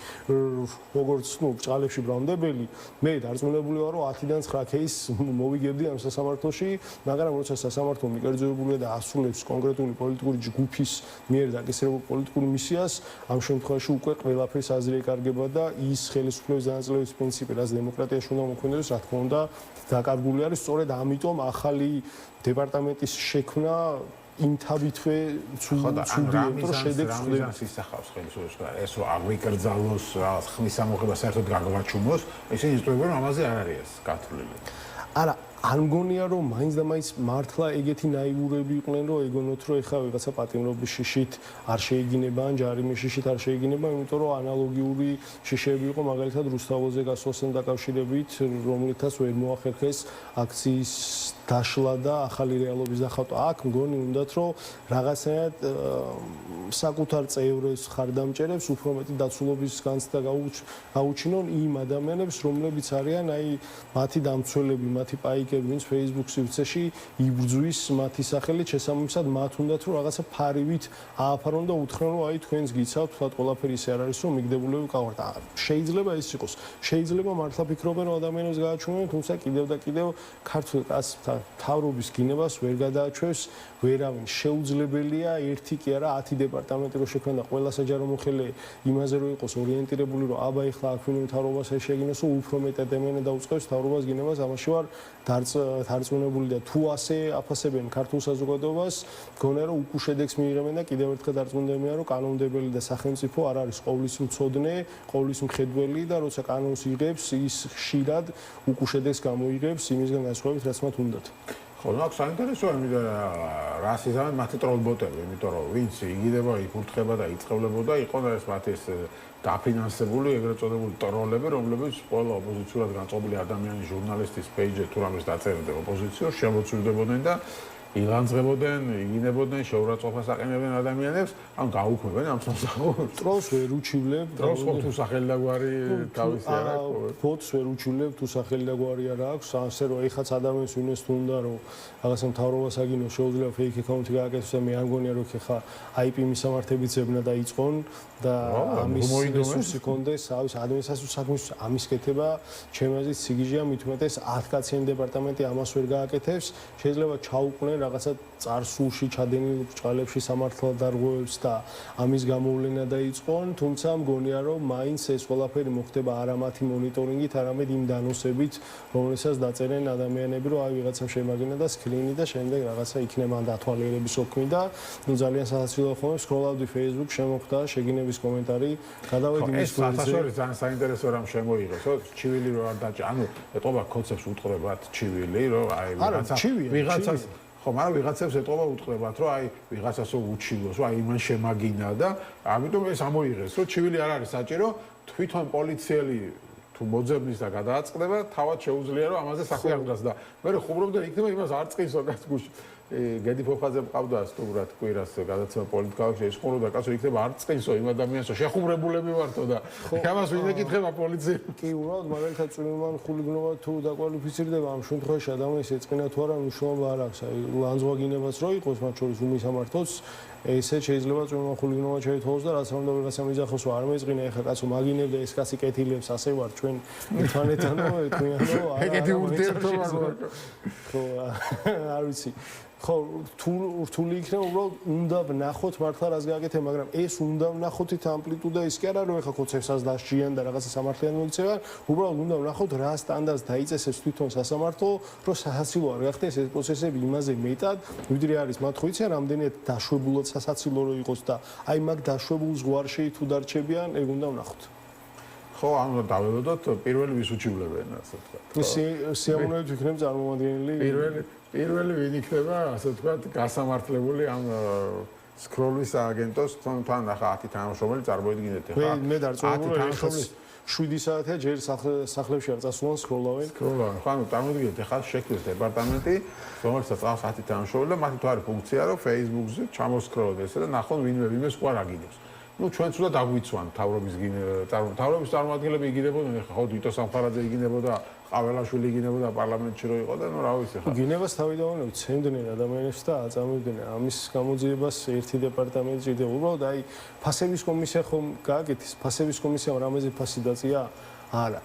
როგორც ბჭყალებში ბრალმდებელი, მე დარწმუნებული ვარ, რომ 10-დან 9 кейს მოვიგებდი ამ სასამართლოში, მაგრამ როცა სასამართლო მიკერძოებულია და ასრულებს კონკრეტული პოლიტიკური ჯგუფის მიერ დაკისრებულ პოლიტიკურ მისიას, ამ შემთხვევაში უკვე ყველაფერს აზრი ეკარგება და ის ხელისუფლების დანაწილების პრინციპი, რაც დემოკრატიაში უნდა მოქმედოს, რა თქმა უნდა, დაკარგული არის. სწორედ ამიტომ ახალი დეპარტამენტის შექმნა იმთავითვე ცუდია, რომ შედეგს ხვდები. ისახავს ხელისუფლებას, ეს რომ აგვიკრძალოს, რაღაც ხმის ამოღება საერთოდ გაგვაჩუმოს, ისინი იწვევენ, რომ ამაზე არ არის გათვლილი. არა, არ მგონია რომ მაინც და მაინც მართლა ეგეთი ნაივურები იყვნენ, რომ ეგონოთ, რომ ეხლა ვიღაცა პატიმრობის შიშით არ შეიგინება, ან ჯარიმის შიშით არ შეიგინება, იმიტომ რომ ანალოგიური შიშები იყო მაგალითად რუსთაველზე გასვლასთან დაკავშირებით, რომლითაც ვერ მოახერხეს აქციის დაშლა და ახალი რეალობის დახატვა. აქ მგონი უნდათ, რომ რაღაცნაირად საკუთარ წევრებს ხარდამჭერებს უფრო მეტი დაცულობის განცდა გაუჩინონ იმ ადამიანებს, რომლებიც არიან აი მათი დამცველები, მათი პაიკები, ვინც Facebook სივრცეში იბრძვის მათი სახელით, შესაბამისად მათ უნდათ, რომ რაღაცა ფარივით ააფარონ და უთხრენ, რომ აი თქვენს გიცავთ, თქვა ყველაფერი ისე არ არის, რომ მიგდებულები ვყავართ. შეიძლება ის იყოს. შეიძლება მართლა ფიქრობენ, რომ ადამიანებს გააჩვენებენ, თუმცა კიდევ და კიდევ ქართულ კაცს მთავრობის გინებას ვერ გადააჩვევს ვერავინ. შეუძლებელია ერთი კი არა 10 დეპარტამენტი რო შექმნა და ყველა საჯარო მოხელე იმაზე რო იყოს ორიენტირებული, რომ აბა ეხლა აქ ვინმე მთავრობას შეეგინოს, უფრო მეტად ემენა დაუწყებს მთავრობას გინებას, ამაში ვარ დარწმუნებული და თუ ასე აფასებენ ქართულ საზოგადოებას, გონია რომ უკუშედეგს მიიღებენ და კიდევ ერთხელ დარწმუნდებიან, რომ კანონმდებელი და სახელმწიფო არ არის ყოვლის მცოდნე, ყოვლის მხედველი და როცა კანონს იღებს, ის ხშირად უკუშედეგს გამოიღებს იმისგან განსხვავებით, რაც მათ უნდათ. ხო, ნუ აქ საინტერესოა, იმიტომ რას იზამენ მათი ტროლბოტები, იმიტომ რომ ვინც იგიდება, იფურთხება და იწყებლებოდა, იყო ეს მათი ეს დაფინანსებული, ეგრეთ წოდებული ტროლები, რომლებიც ყველა ოპოზიციურად განწყობილი ადამიანის ჟურნალისტის პეიჯზე თუ რამეს დაწერდნენ ოპოზიციას, შემოწირდებოდნენ და ილანძღებოდნენ, იგინებოდნენ, შეურაცხყოფას აყენებდნენ ადამიანებს, ან გაუქმებენ ამ სამსახურს. ტროლს ვერ უჩივლებ, ტროლს თუ სახელი და გვარი თავისი არ აქვს. ბოტს ვერ უჩივლებ, თუ სახელი და გვარი არ აქვს, ასე რომ ეხაც ადამიანს ვინმეს თუ უნდა რომ რაღაცა მთავრობას აგინო, შეუძლია fake account-ი გააკეთოს და მე არ მგონია რომ ხა IP მისამართებით ზებნა დაიწყონ და ამის რესურსი კონდეს, ავის ადმინისტრაციის საქმის ამის კეთება ჩემი აზრით სიგიჟეა, მით უმეტეს 10 კაციანი დეპარტამენტი ამას ვერ გააკეთებს, შეიძლება ჩაუყნენ რაღაცა წარსულში ჩადენილ ბრჭყალებში სამართალდარღვევებს და ამის გამოვლენა დაიწყონ, თუმცა მგონია რომ მაინც ეს ყველაფერი მოხდება არა მათი მონიტორინგით, არამედ იმ დანოსებით, რომელსაც დაწერენ ადამიანები, რომ აი ვიღაცამ შემაგინა და სკრინი და შემდეგ რაღაცა იქნება დათვალიერების ოქმი და ნუ ძალიან სასაცილო ხომ სკროლავდი Facebook, შემოხვდა შეგინების კომენტარი, გადავედი მის ფორუმზე. ეს ძალიან საინტერესო რამ შემოიღეს, ხო? ჩივილი რო არ დაჭა, ანუ ეტყობა კონცეფტს უტყრებათ ჩივილი, რომ აი ვიღაცას ხო, მაგრამ ვიღაცებს ეტყობა უტყრებათ, რომ აი ვიღაცასო უჩივლოს, რომ აი იმან შემაგინა და ამიტომ ეს ამოიღეს, რომ ჩივილი არ არის საჭირო, თვითონ პოლიციელი თუ მოძებნის და გადააწყდება, თავად შეუძლია რომ ამაზე საქმე აღდგას და მე ხუმრობდნენ იქნება იმას არ წqinso გასგუში. გედი ფოფაძე მყავდა სტუმრად კვირას გადაცემა პოლიტიკაში ეს ხუმრობდა კაცო იქნება არ წqinso იმ ადამიანს შეხუმრებულები ვართო და ამას ვინ ეკითხება პოლიციამ. კი, უბრალოდ მაგალითად წვიმან ხულიგნობა თუ დაკვალიფიცირდება ამ შემთხვევაში ადამიანის ეწყინა თუ არა მნიშვნელობა არ აქვს. აი ლანძღვაგინებას რო იყოს მათ შორის უმისამართოც ესე შეიძლება წვიმან ხულიგნობა შეითხოვოს და რაც უნდა ვიღაცამ იძახოს რომ არ მეწყინა ეხლა კაცო მაგინებდა ეს კაცი კეთილებს ასე ვარ ჩვენ ერთმანეთთანო ეთქვიანო არა ეგეთი ურთიერთობა ხო არ ვიცი ხო რთული იქნება უბრალოდ უნდა ვნახოთ მართლა რას გააკეთე მაგრამ ეს უნდა ვნახოთ ამპლიტუდა ის კი არა რომ ეხლა ხოცებსაც დასჯიან და რაღაცა სამართლიანი მოიქცევა უბრალოდ უნდა ვნახოთ რა სტანდარტს დაიწესებს თვითონ სასამართლო რომ სასაცილო არ გახდეს ეს პროცესები იმაზე მეტად ვიდრე არის მათ ხო იციან რამდენად დაშვებულად სასაცილო რო იყოს და აი მაგ დაშვებულ ზღვარში თუ დარჩებიან ეგ უნდა ვნახოთ ხო, ანუ დაველოდოთ პირველი ვის უჩივლებენ, ასე ვთქვათ. სიამოვნებით ვიქნებ წარმოადგენელი პირველი ვინ იქნება, ასე ვთქვათ, გასამართლებული ამ სკროლის აგენტოს თან ახლა 10 თანამშრომელი წარმოიდგინეთ ახლა. მე დარწმუნებული ვარ, ახლა 7 საათია ჯერ სახლებში არ წასულან სკროლავენ. სკროლავენ. ხო, ანუ წარმოიდგინეთ ახლა შექმნეს დეპარტამენტი, რომელსაც წავს 10 თანამშრომელი და მათი თუ არის ფუნქცია, რომ Facebook-ზე ჩამოსკროლოთ ესე და ნახონ ვინმე სკوار აგინებს. ну ჩვენც უნდა დაგვიცვან თავრობის წარმომადგენლები იგინებოდნენ ხო ვიტო სამხარაძე იგინებოდა ყაველაშვილი იგინებოდა პარლამენტში რო იყო და ну რა ვიცი ხა იგინებას თავიდანვე ცემდნენ ადამიანებს და აწამებდნენ ამის გამოძიებას ერთი დეპარტამენტი ჭირდება უბრალოდ აი ფასების კომისია ხომ გააკეთეს ფასების კომისიამ რამეზე ფასი დაწია არა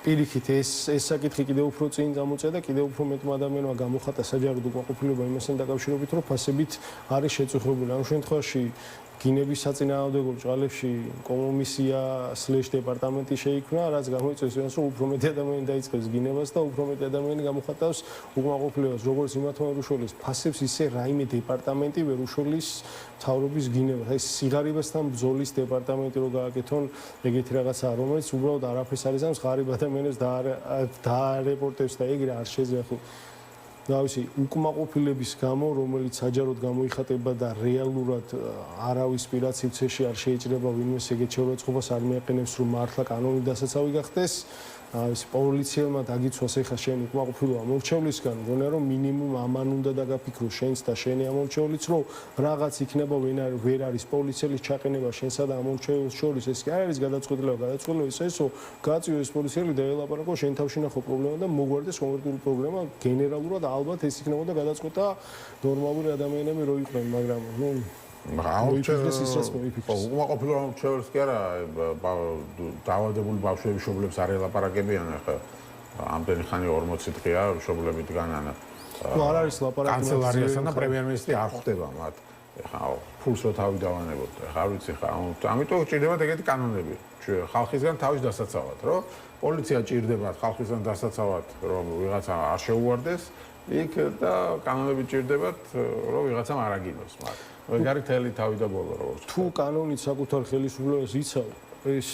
პირიქით ეს საკითხი კიდევ უფრო წინ გამოწია და კიდევ უფრო მეტმა ადამიანმა გამოხატა საჯაროდ უკმაყოფილება იმასთან დაკავშირებით რომ ფასებით არის შეწუხებული ამ შემთხვევაში გინების საწინააღმდეგო ბრჭყალებში კომისია/დეპარტამენტი შეიქმნა, რაც გამოიწვევს იმას, რომ უფრო მეტი ადამიანი დაიწყებს გინებას და უფრო მეტი ადამიანი გამოხატავს უკმაყოფილებას, როგორც იმათ ვერ უშველის ფასებს, ისე რაიმე დეპარტამენტი ვერ უშველის მთავრობის გინებას. აი სიღარიბესთან ბრძოლის დეპარტამენტი რო გააკეთონ ეგეთი რაღაცა, რომელიც უბრალოდ არაფერს არ იზამს, ღარიბ ადამიანებს დაარეპორტებს და ეგრე არ შეიძლება და ვიცი უკმაყოფილების გამო რომელიც საჯაროდ გამოიხატება და რეალურად არავის პირაცივცეში არ შეიძლება ვინმეს ეგეთ შეურაცხყოფას არ მიაყენებს რომ მართლა კანონი დასაცავი გახდეს ვიცი პოლიციელმა დაგიცვას ეხა შენი უკმაყოფილება მომრჩევლისგან მგონია რომ მინიმუმ ამან უნდა დაგაფიქრო შენს და შენი ამომრჩევლიც რომ რაღაც იქნება ვერ არის პოლიციის ჩაყენება შენსა და ამომრჩეველს შორის ეს კი არ არის გადაწყვეტილება ის ესო გაწიო ეს პოლიციელი დაელაპარაკო შენ თავში ნახო პრობლემა და მოგვარდეს კონკრეტული პრობლემა გენერალურად ალბათ ეს იქნებოდა გადაწყვეტა ნორმალური ადამიანები რო იყვნენ მაგრამ ნუ უკმაყოფილება მომრჩეველს კი არა დაავადებული ბავშვების მშობლებს არ ელაპარაკებიან ახლა ამდენი ხანი 40 დღეა მშობლები დგანან არ არის ლაპარაკი კანცელარიასთან და პრემიერ-მინისტრი არ ხვდება მათ ახლა ფულს რო თავი დავანებოთ ახლა არ ვიცი ხა ამიტომ ჭირდებათ ეგეთი კანონები ხალხისგან თავის დასაცავად რომ პოლიცია ჭირდებათ ხალხისგან დასაცავად რომ ვიღაცა არ შეუვარდეს იქ და კანონები ჭირდებათ რომ ვიღაცამ არ აგინოს მათ ეგ არის თელი თავი და ბოლო როგორც თუ კანონით საკუთარ ხელისუფლებას იცავ ეს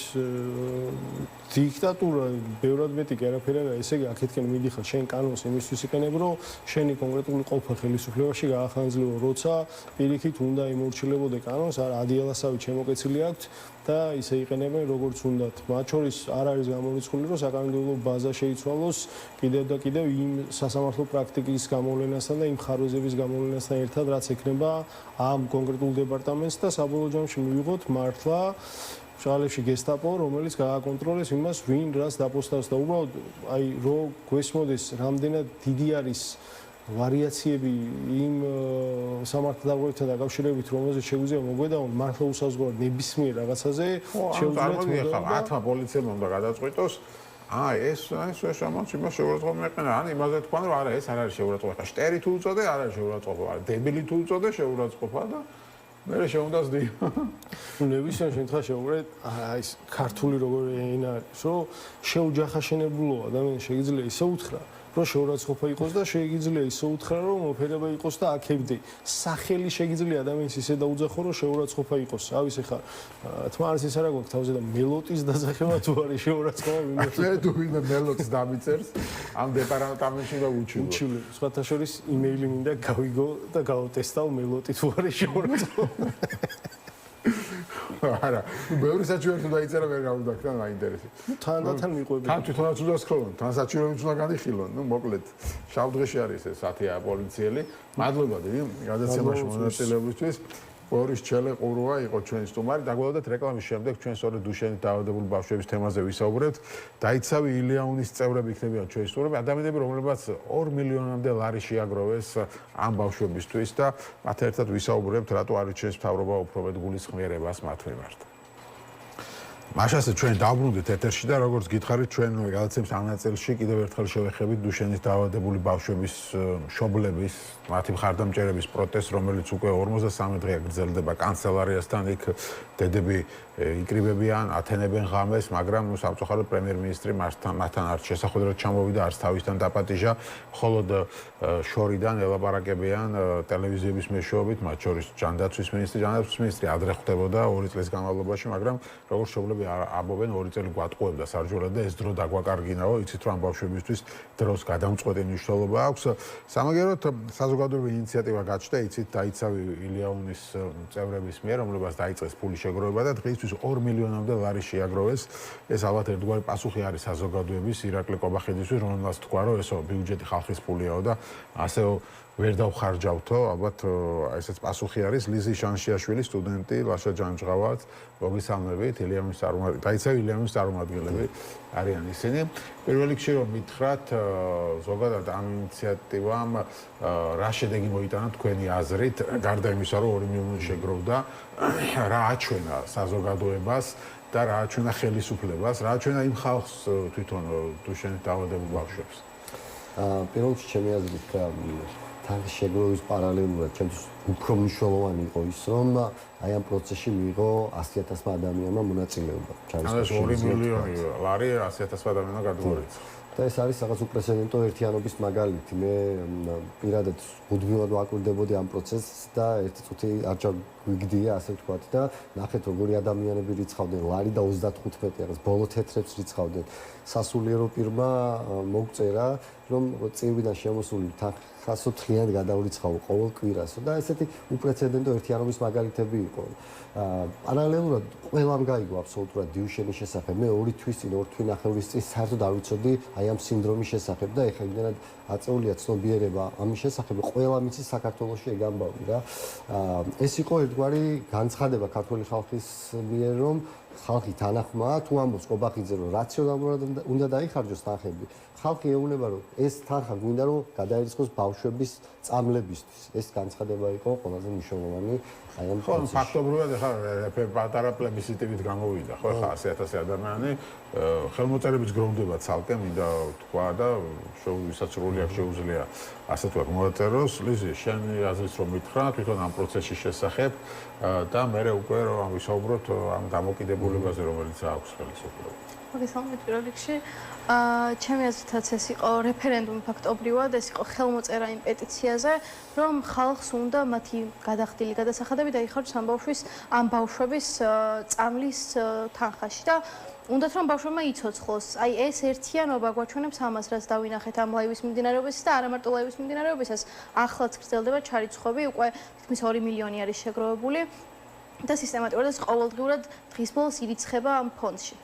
დიქტატურა ბევრად მეტი კი არაფერი არა, ესე იგი აქეთკენ მიდიხარ შენ კანონს იმისთვის იყენებ, რომ შენი კონკრეტული ყოფა ხელისუფლებაში გაახანძლებო, როცა პირიქით უნდა იმორჩილებოდე კანონს, არა ადიალასავით შემოკეცილი აქვს და ისე იყენებენ როგორც უნდათ. მათ შორის არ არის გამორიცხული, რომ საკანონმდებლო ბაზა შეიცვალოს კიდევ და კიდევ იმ სასამართლო პრაქტიკის გამოვლენასთან და იმ ხარვეზების გამოვლენასთან ერთად, რაც ექნება ამ კონკრეტულ დეპარტამენტს და საბოლოო ჯამში მივიღოთ მართლა შალებში გესტაპო, რომელიც გააკონტროლებს იმას, ვინ რას დაპოსტავს და უბრალოდ აი რო გვესმოდეს რამდენად დიდი არის ვარიაციები იმ სამართალდამცავებთან დაკავშირებით, რომელზეც შეგვიძლია მოგვედავნოთ მართლა უსაზღვროდ ნებისმიერ რაღაცაზე, შეგვიძლია ხა 10 პოლიციამ უნდა გადაწყვიტოს ეს შემოწ იმას შეურაცხყოფა მეყენა, ან იმაზე თქვა, რომ არა, ეს არ არის შეურაცხყოფა. ხა შტერი თუ უწოდე, არ არის შეურაცხყოფა, დებილი თუ უწოდე, შეურაცხყოფა და მე შეუნდა ზდი. ნებისმიერ შემთხვევაში შეუღრეთ, აი ეს ქართული როგორი ენა არის, რომ შეუჯახაშენებულო ადამიანი შეიძლება ისე უთხრა, რომ შეურაცხყოფა იყოს და შეიძლება ისე უთხრა, რომ მოფერება იყოს და აქებდე. სახელი შეიძლება ადამიანის ისე დაუძახო, რომ შეურაცხყოფა იყოს. ავის ეხა თმა არის ეს არა გვაქვს თავზე და მელოტის დასახება თუ არის შეურაცხყოფა ვინმე. მე თუ ვინმე მელოტს დამიწერს ამ დეპარტამენტში და უჩილო. სხვათა შორის იმეილი მინდა გავიგო და გავტესტავ მელოტი თუ არის შეურაცხყოფა. არა, ბევრი საჭირო თუ დაიწერა ვერ გავუდაქთან მაინტერესი. თანდათან მიყვები. თან თვითონაც უნდა სქროლონ, თან საჭიროებიც უნდა განიხილონ. ნუ მოკლედ, შავდღეში არის ეს 10 პოლიციელი. მადლობა დიდი გადაცემაში მონაწილეობისთვის. ბორის ჩელეყუროა იყო ჩვენი სტუმარი. დაგვადოთ რეკლამის შემდეგ ჩვენ სწორედ დუშენით დაავადებული ბავშვების თემაზე ვისაუბრებთ. დაიცავი ილიაუნის წევრები იქნებიან ჩვენი სტუმრები, ადამიანები, რომლებსაც 2 მილიონამდე ლარი შეაგროვეს ამ ბავშვებისთვის და მათ ერთად ვისაუბრებთ, რატო არის ჩვენს მთავრობა უფრო მეტ გულისხმიერებას მათ მიმართ. მაშასე ჩვენ დავბრუნდით ეთერში და როგორც გითხარით ჩვენ გადაცემის ამ ნაწილში კიდევ ერთხელ შევეხებით დუშენის დაავადებული ბავშვების მშობლების მათი მხარდამჭერების პროტესტს, რომელიც უკვე 53 დღეა გრძელდება კანცელარიასთან. იქ დედები იკრიბებიან, ათენებენ ღამეს, მაგრამ სამწუხაროდ პრემიერ-მინისტრი მათთან არც შესახვედრად ჩამოვიდა, არც თავისთან დაპატიჟა, მხოლოდ შორიდან ელაპარაკებიან ტელევიზიების მეშვეობით, მათ შორის ჯანდაცვის მინისტრი ადრე ხვდებოდა 2 წლის განმავლობაში, მაგრამ როგორც მშობლები ამბობენ 2 წელი გვატყუებდა სარჯველად და ეს დრო დაგვაკარგინაო, იცით რომ ამ ბავშვებისთვის დროს გადამწყვეტი მნიშვნელობა აქვს. სამაგეროდ საზოგადოებრივი ინიციატივა გაჩნდა, იცით დაიცავი ილიაუნის წევრების მიერ, რომლებსაც დაიწყეს ფული შეგროვება და დღეისთვის 2 მილიონამდე ლარი შეაგროვეს. ეს ალბათ ერთგვარი პასუხი არის საზოგადოების ირაკლი კობახიძისთვის, რომელსაც თქვა, რომ ესო ბიუჯეტი ხალხის ფულიაო და ასეო ვერ დავხარჯავთო, ალბათ ესეც პასუხი არის. ლიზი შანშიაშვილი, სტუდენტი, ლაშა ჯანჯღავაც, მოგესალმებით, დაიცავი ილიაუნის წარმომადგენლები არიან ისინი. პირველ რიგში რომ მითხრათ, ზოგადად ამ ინიციატივამ რა შედეგი მოიტანა თქვენი აზრით, გარდა იმისა, რომ 2 მილიონი შეგროვდა, რა აჩვენა საზოგადოებას და რა აჩვენა ხელისუფლებას, რა აჩვენა იმ ხალხს თვითონ დუშენით დაავადებულ ბავშვებს. პირველ რიგში ჩემი აზრით თანხის შეგროვის პარალელურად ჩემთვის უფრო მნიშვნელოვანი იყო ის, რომ აი ამ პროცესში მიიღო 100,000 ადამიანმა მონაწილეობა. ეს 2 მილიონი ლარი 100,000 ადამიანმა გადმოიცა. და ეს არის რაღაც უპრეცედენტო ერთიანობის მაგალითი. მე პირადად მუდმივად ვაკვირდებოდი ამ პროცესს და ერთი წუთი არ ჩაგვიგდია, ასე ვთქვათ და ნახეთ როგორი ადამიანები რიცხავდნენ ლარი და 35 რაღაც ბოლო თეთრებს რიცხავდნენ. სასულიერო პირმა მოგწერა, რომ წირვიდან შემოსული თანხასო თლიანად გადაურიცხავო ყოველ კვირასო და ესეთი უპრეცედენტო ერთიანობის მაგალითები იყო. პარალელურად ყველამ გაიგო აბსოლუტურად დიუშენის შესახებ. მე 2 თვის წინ, 2 თვინახევრის წინ საერთოდ არ ვიცოდი აი ამ სინდრომის შესახებ და ეხლა იმდენად აწეულია ცნობიერება ამის შესახებ, ყველამ იცის საქართველოში ეგ ამბავი რა. ეს იყო ერთგვარი განცხადება ქართული ხალხის მიერ, რომ ხალხი თანახმაა, თუ ამბობს კობახიძე, რომ რაციონალურად უნდა დაიხარჯოს თანხები. ხალხი ეუბნება, რომ ეს თანხა გვინდა რომ გადაერიცხოს ბავშვების წამლებისთვის. ეს განცხადება იყო ყველაზე მნიშვნელოვანი აი ამ პროცესში. ფაქტობრივად ახლა პატარა პლებისციტივით გამოვიდა, ხო, ახლა 100,000 ადამიანი ხელმოწერების გროვდება ცალკე, მინდა თქვა და ვისაც როლი აქვს შეუძლია ასე თქვა მოაწეროს. ლიზი, შენი აზრით რომ მითხრა თვითონ ამ პროცესის შესახებ და მე უკვე რომ ვისაუბროთ ამ დამოკიდებულებაზე, რომელიც აქვს ხელისუფლებას. მოგესალმებით პირველ რიგში. ჩემი აზრითაც ეს იყო რეფერენდუმი ფაქტობრივად, ეს იყო ხელმოწერა იმ პეტიციაზე, რომ ხალხს უნდა მათი გადახდილი გადასახადები დაიხარჯოს ამ ბავშვების წამლის თანხაში და უნდათ რომ ბავშვებმა იცოცხლოს. აი ეს ერთიანობა გვაჩვენებს ამას, რაც დავინახეთ ამ ლაივის მიმდინარეობისას და არა მარტო ლაივის მიმდინარეობისას, ახლაც გრძელდება ჩარიცხვები, უკვე თითქმის 2 მილიონი არის შეგროვებული და სისტემატურად ყოველდღიურად დღის ბოლოს ირიცხება ამ ფონდში.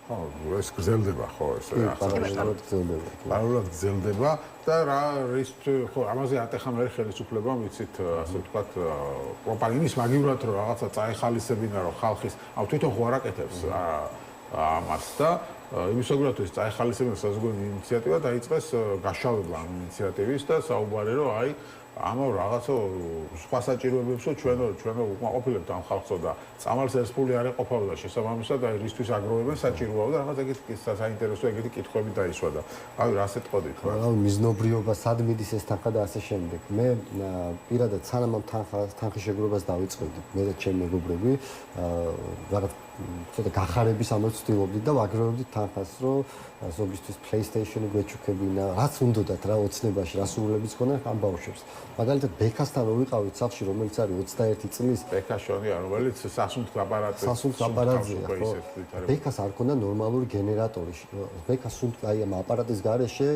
ხო, ეს გრძელდება, ხო, ეს პარალელურად გრძელდება. პარალელურად გრძელდება და რა ის ხო, ამაზე ატეხა მე ხელისუფლება, ვიცით, ასე ვთქვათ, პროპაგანდის მაგივრად რომ რაღაცა წაეხალისებინა რომ ხალხის, თვითონ ხო არ აკეთებს ამას და იმისაგრად ის წაეხალისებინა საზოგადოებრივი ინიციატივა დაიწყეს გაშავება ამ ინიციატივის და საუბარი რომ აი ამავე რაღაცა სხვა საჭიროებებსო ჩვენ უკმაყოფილებთ ამ ხალხსო და წამალს ეს ფული არ ეყოფავდა შესაბამისად აი რისთვის აგროვებენ საჭიროა და რაღაც ეგეთი საინტერესო ეგეთი კითხვები დაისვა და აი რას ეთყოდით ხო? რა მიზნობრიობა სად მიდის ეს თანხა და ასე შემდეგ. მე პირადად სანამ ამ თანხის შეგროვებას დავიწყებდი, მე და ჩემი მეგობრები რაღაც ცოტა გახარების ამბავს ვცდილობდით და ვაგროვებდით თანხას, რომ ზოგისთვის PlayStation-ი გვეჩუქებინა, რაც უნდათ რა ოცნებაში, რა სურვილებიც ქონდა ამ ბავშვებს. მაგალითად, ბექასთან რო ვიყავით სახლში, რომელიც არის 21 წლის, ბექაშონია, რომელიც სასუნთქ აპარატზეა, ხო? ბექას არ ქონდა ნორმალური გენერატორი. ბექას აი ამ აპარატის გარეშე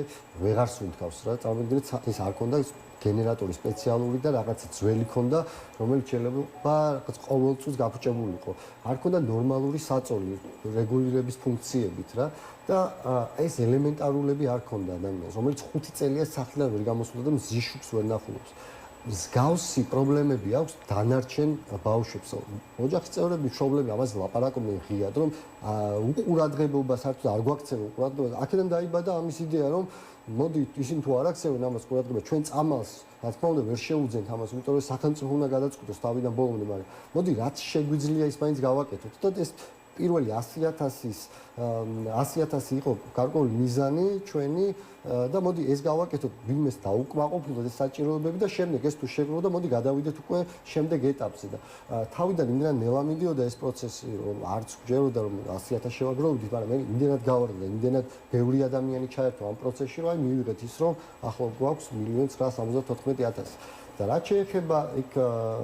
ვეღარ სუნთქავს რა. წარმოგიდგენთ, ეს არ ქონდა გენერატორი სპეციალური და რაღაცა ძველი ქონდა, რომელიც შეიძლება რაღაც ყოველწუთს გაფუჭებულიყო. არ ქონდა ნორმალური საწოლი რეგულირების ფუნქციებით რა და ეს ელემენტარულები არ ქონდა ადამიანს, რომელიც 5 წელია სახლიდან ვერ გამოსულდა და მზიშუქს ვერ ნახულობს. მსგავსი პრობლემები აქვს დანარჩენ ბავშვებს. ოჯახის წევრები მშობლები ამაზე ლაპარაკობენ ღიად, რომ უყურადღებობა საერთოდ არ გვაქცევენ უყურადღებას. აქედან დაიბადა ამის იდეა, რომ მოდი ისინი თუ არ აქცევენ ამას ყურადღება, ჩვენ წამალს რა თქმა უნდა ვერ შეუძენთ ამას, იმიტომ რომ სახელმწიფო უნდა გადაწყვიტოს თავიდან ბოლომდე, მაგრამ მოდი რაც შეგვიძლია ის მაინც გავაკეთოთ და ეს პირველი 100,000 იყო გარკვეული მიზანი ჩვენი და მოდი ეს გავაკეთოთ ვინმეს დაუკმაყოფილოთ ეს საჭიროებები და შემდეგ ეს თუ შეგროვდა მოდი გადავიდეთ უკვე შემდეგ ეტაპზე და თავიდან იმდენად ნელა მიდიოდა ეს პროცესი რომ არც გჯეროდა რომ 100,000 შევაგროვდით, მაგრამ მე იმდენად გავარდა და იმდენად ბევრი ადამიანი ჩაერთო ამ პროცესში რომ აი მივიღეთ ის რომ ახლა გვაქვს 1,974,000 და რაც შეეხება იქ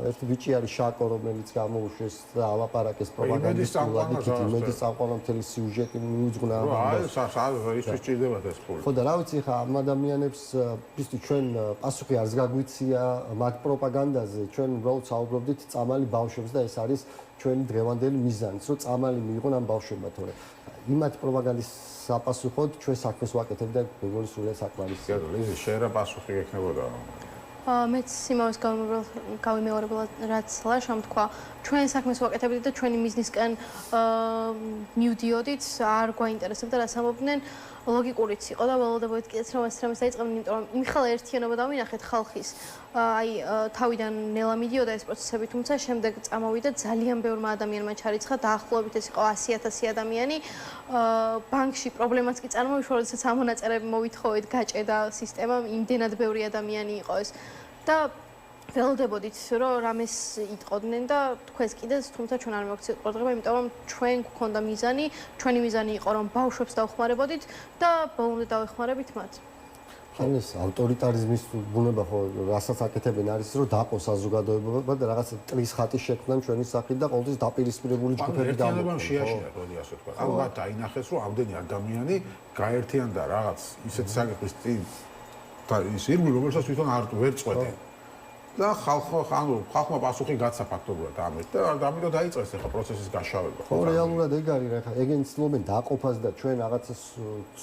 ერთი ბიჭი არის შაკო, რომელიც გამოუშვეს და ალაპარაკეს პროპაგანდისტულად, იქით იმედის წამყვანო მთელი სიუჟეტი მიუძღვნა ამას. აი, ის სჭირდებათ ეს ფული. ხო და რა ვიცი ხა ამ ადამიანებს ვთქვი ჩვენ პასუხი არც გაგვიცია მათ პროპაგანდაზე, ჩვენ უბრალოდ საუბრობდით წამალი ბავშვებს და ეს არის ჩვენი დღევანდელი მიზანიც, რომ წამალი მიიღონ ამ ბავშვებმა, თორე იმათ პროპაგანდის საპასუხოდ ჩვენ საქმეს ვაკეთებთ და მეგობრებს სულ საკმარისია. ლიზი, შენ რა პასუხი გექნებოდა? მეც იმას გავიმეორებულად რაც ლაშამ თქვა, ჩვენ საქმეს ვაკეთებდით და ჩვენი მიზნისკენ მივდიოდით, არ გვაინტერესებდა რას ამბობდნენ, ლოგიკურიც იყო და ველოდებოდით კიდეც რომ ეს რამეს დაიწყებდნენ, იმიტომ რომ იმხელა ერთიანობა დავინახეთ ხალხის. აი თავიდან ნელა მიდიოდა ეს პროცესები, თუმცა შემდეგ წამოვიდა ძალიან ბევრმა ადამიანმა ჩარიცხა, დაახლოებით ეს იყო 100,000 ადამიანი. ბანკში პრობლემაც კი წარმოვიშვა, როდესაც ამონაწერები მოვითხოვეთ, გაჭედა სისტემა, იმდენად ბევრი ადამიანი იყო ეს. და ველოდებოდით რომ რამეს იტყოდნენ და თქვენს კიდეც, თუმცა ჩვენ არ მოგცეთ ყურადღება, იმიტომ რომ ჩვენ გვქონდა მიზანი, ჩვენი მიზანი იყო რომ ბავშვებს დავხმარებოდით და ბოლომდე დავეხმარებით მათ. ან ეს ავტორიტარიზმის ბუნება ხო რასაც აკეთებენ არის რომ დაყოს საზოგადოება და რაღაც ტრის ხატი შექმნან ჩვენი სახით და ყოველთვის დაპირისპირებული ჯგუფები დამოუკიდებლად ერთიანობამ შეაშინა, როდი ასე ვთქვა. ალბათ დაინახეს რომ ამდენი ადამიანი გაერთიანდა რაღაც ისეთ საკითხის წინ და ის ირგვლივ რომელსაც თვითონ არ ვერ წყვეტენ. და ხალხმა პასუხი გაცა ფაქტობრივად ამით და ამიტომ დაიწყეს ახლა პროცესის გაშავება. ხო, რეალურად ეგ არის რა, ეგენ ცდილობენ დაყოფას და ჩვენ რაღაცა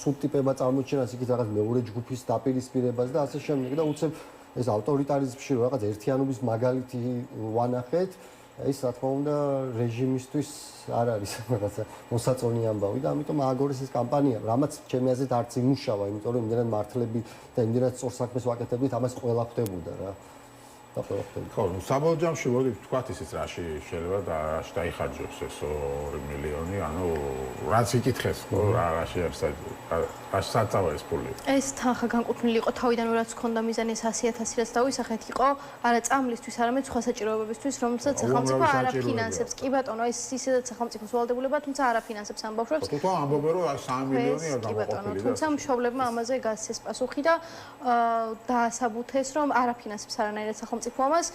სუბტიპება წარმოჩენას, იქით რაღაც მეორე ჯგუფის დაპირისპირებას და ასე შემდეგ და უცებ ეს ავტორიტარიზმში რაღაც ერთიანობის მაგალითი ვანახეთ, ეს რა თქმა უნდა რეჟიმისთვის არ არის რაღაცა მოსაწონი ამბავი და ამიტომ ააგორეს ეს კამპანია, რამაც ჩემი აზრით არც იმუშავა, იმიტომ რომ იმდენად მართლები და იმდენად სწორ საქმეს ვაკეთებდით, ამას ყველა ხვდებოდა რა. და ყველა ხდება. ხო, საბოლოო ჯამში მოდი ვთქვათ ისიც რაში შეიძლება და რაში დაიხარჯოს ეს 2 მილიონი, ანუ რაც იკითხეს, ხო, რაში არის რაში საწავა ეს ფული. ეს თანხა განკუთვნილი იყო თავიდანვე რაც ჰქონდა მიზანი 100.000 რაც დავისახეთ იყო არა წამლისთვის, არამედ სხვა საჭიროებებისთვის, რომელსაც სახელმწიფო არ აფინანსებს. კი ბატონო, ეს ისედაც სახელმწიფოს ვალდებულება, თუმცა არ აფინანსებს ამ ბავშვებს. თუმცა ამბობენ რომ 3 მილიონი არ კი ბატონო, გამოყოფილი და თუმცა მშობლებმა ამაზე გასცეს პასუხი და დაასაბუთეს, რომ არ აფინანსებს არანაირად სახელმწიფო ამას.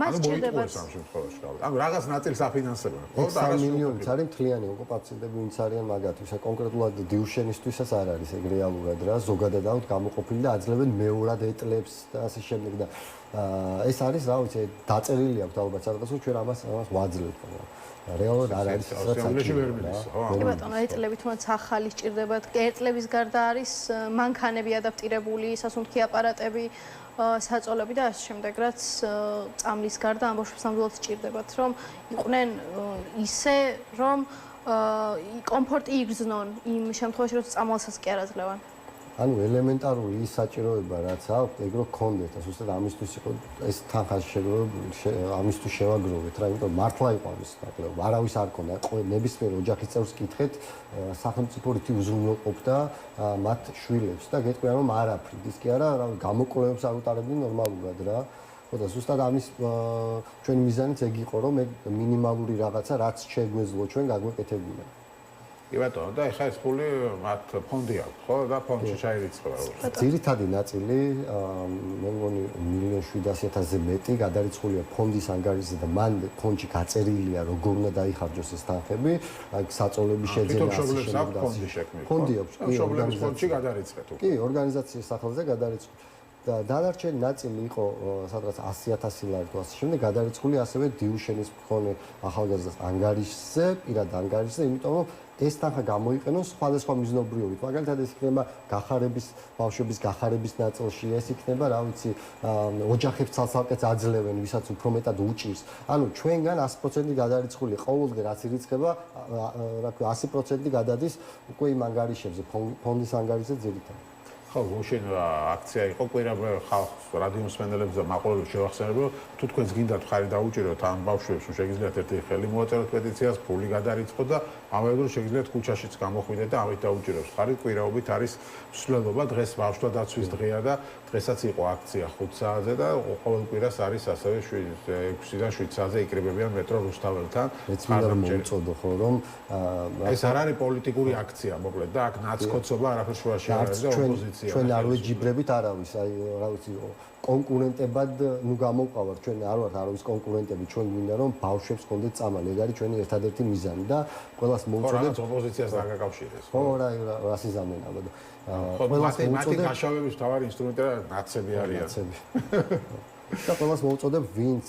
მას სჭირდებათ ამ შემთხვევაში. ანუ რაღაც ნაწილს აფინანსებენ, ხო და 3 მილიონიც არის მთლიანი ოკუპაციები, ვინც არიან მაგათთვის. კონკრეტულად დიუშენისთვისაც არ არის ეგ რეალურად რა, ზოგადად აუთ გამოყოფილი და აძლევენ მეორად ეტლებს და ასე შემდეგ და ეს არის რა ვიცი, დაწერილი აქვს ალბათ სადღაც რომ ჩვენ ამას ვაძლევთ. რეალურად არ არის კი ბატონო, ეტლები თუნდაც ახალი სჭირდებათ. ეტლების გარდა არის მანქანები ადაპტირებული, სასუნთქი აპარატები, საწოლები და ასე შემდეგ, რაც წამლის გარდა ამ ბავშვებს ნამდვილად სჭირდებათ, რომ იყვნენ ისე, რომ კომფორტი იგრძნონ იმ შემთხვევაში, რომ წამალსაც კი არ აძლევან. ანუ ელემენტარული ის საჭიროება რაც აქვს, ეგ რო გქონდეთ, ზუსტად ამისთვის იყო ეს თანხა ამისთვის შევაგროვეთ რა, იმიტომ მართლა იყო ამის ნაკლებობა. არავის არ ქონდა, ნებისმიერ ოჯახის წევრს კითხეთ, სახელმწიფო რითი უზრუნველყოფდა მათ შვილებს და გეტყვიან რომ არაფრით, ის კი არა, რა გამოკვლევებს არ უტარებდნენ ნორმალურად რა. ხო და ზუსტად ამის ჩვენი მიზანიც ეგ იყო, რომ ეგ მინიმალური რაღაცა რაც შეგვეძლო ჩვენ გაგვეკეთებინა. კი ბატონო, და ეხლა ეს ფული მათ ფონდი აქვს, ხო? და ფონდში ჩაირიცხება. ძირითადი ნაწილი, მე მგონი 1.7 მილიონზე მეტი გადარიცხულია ფონდის ანგარიშზე და მან ფონდში გაწერილია, როგორ უნდა დაიხარჯოს ეს თანხები, აი საწოლების შეძენა ასე შემდეგ. ფონდი შექმნილი. ფონდი აქვს, კი, მშობლების ფონდში გადარიცხეთ უკვე. კი, ორგანიზაციის სახელზე გადარიცხვა. და დანარჩენი ნაწილი იყო სადღაც 100.000 ლარი თუ ასე შემდეგ გადარიცხული ასევე დიუშენის მქონე ახალგაზრდას ანგარიშზე, პირად ანგარიშზე, იმიტომ რომ ეს თანხა გამოიყენოს სხვადასხვა მიზნობრიობით. მაგალითად ეს იქნება გახარების, ბავშვების გახარების ნაწილში, ეს იქნება, რა ვიცი, ოჯახებს ცალსალკეც აძლევენ, ვისაც უფრო მეტად უჭირს. ანუ ჩვენგან 100% გადარიცხული ყოველდღე რაც ირიცხება, რა ქვია, 100% გადადის უკვე იმ ანგარიშებზე, ფონდის ანგარიშზე ძირითადად. ხო, გუშინ აქცია იყო კვირაბე ხალხს, რადიო მსმენელებს და მაყურებლებს შევახსენებ, რომ თუ თქვენს გინდათ ხარი დაუჭიროთ ამ ბავშვებს, რომ შეგიძლიათ ერთი ხელი მოაწეროთ პეტიციას, ფული გადარიცხოთ და ამავდროულად შეგიძლიათ ქუჩაშიც გამოხვიდეთ და ამით დაუჭიროთ ხარი. კვირაობით არის მსვლელობა, დღეს ბავშვთა დაცვის დღეა და დღესაც იყო აქცია 5 საათზე და ყოველ კვირას არის ასევე 6-დან 7 საათზე იკრიბებიან მეტრო რუსთაველთან. მეც მინდა რომ მოუწოდო ხო, რომ ეს არ არის პოლიტიკური აქცია, მოკლედ და აქ ნაცკოცობა არაფერ შუაში არ არის და ოპოზიცია. ჩვენ არ ვეჯიბრებით არავის, აი რა ვიცი, კონკურენტებად ნუ გამოვყავართ, ჩვენ არ ვართ არავის კონკურენტები, ჩვენ გვინდა რომ ბავშვებს გქონდეთ წამალი, ეგ არის ჩვენი ერთადერთი მიზანი და ყველას მოუწოდეთ ოპოზიციას დაგაკავშირდეს. ხო, რა რასიზამენ ალბათ. ყველას მოუწოდეთ მათი თავარი ინსტრუმენტი და ნაცები არიან. და ყველას მოუწოდებ, ვინც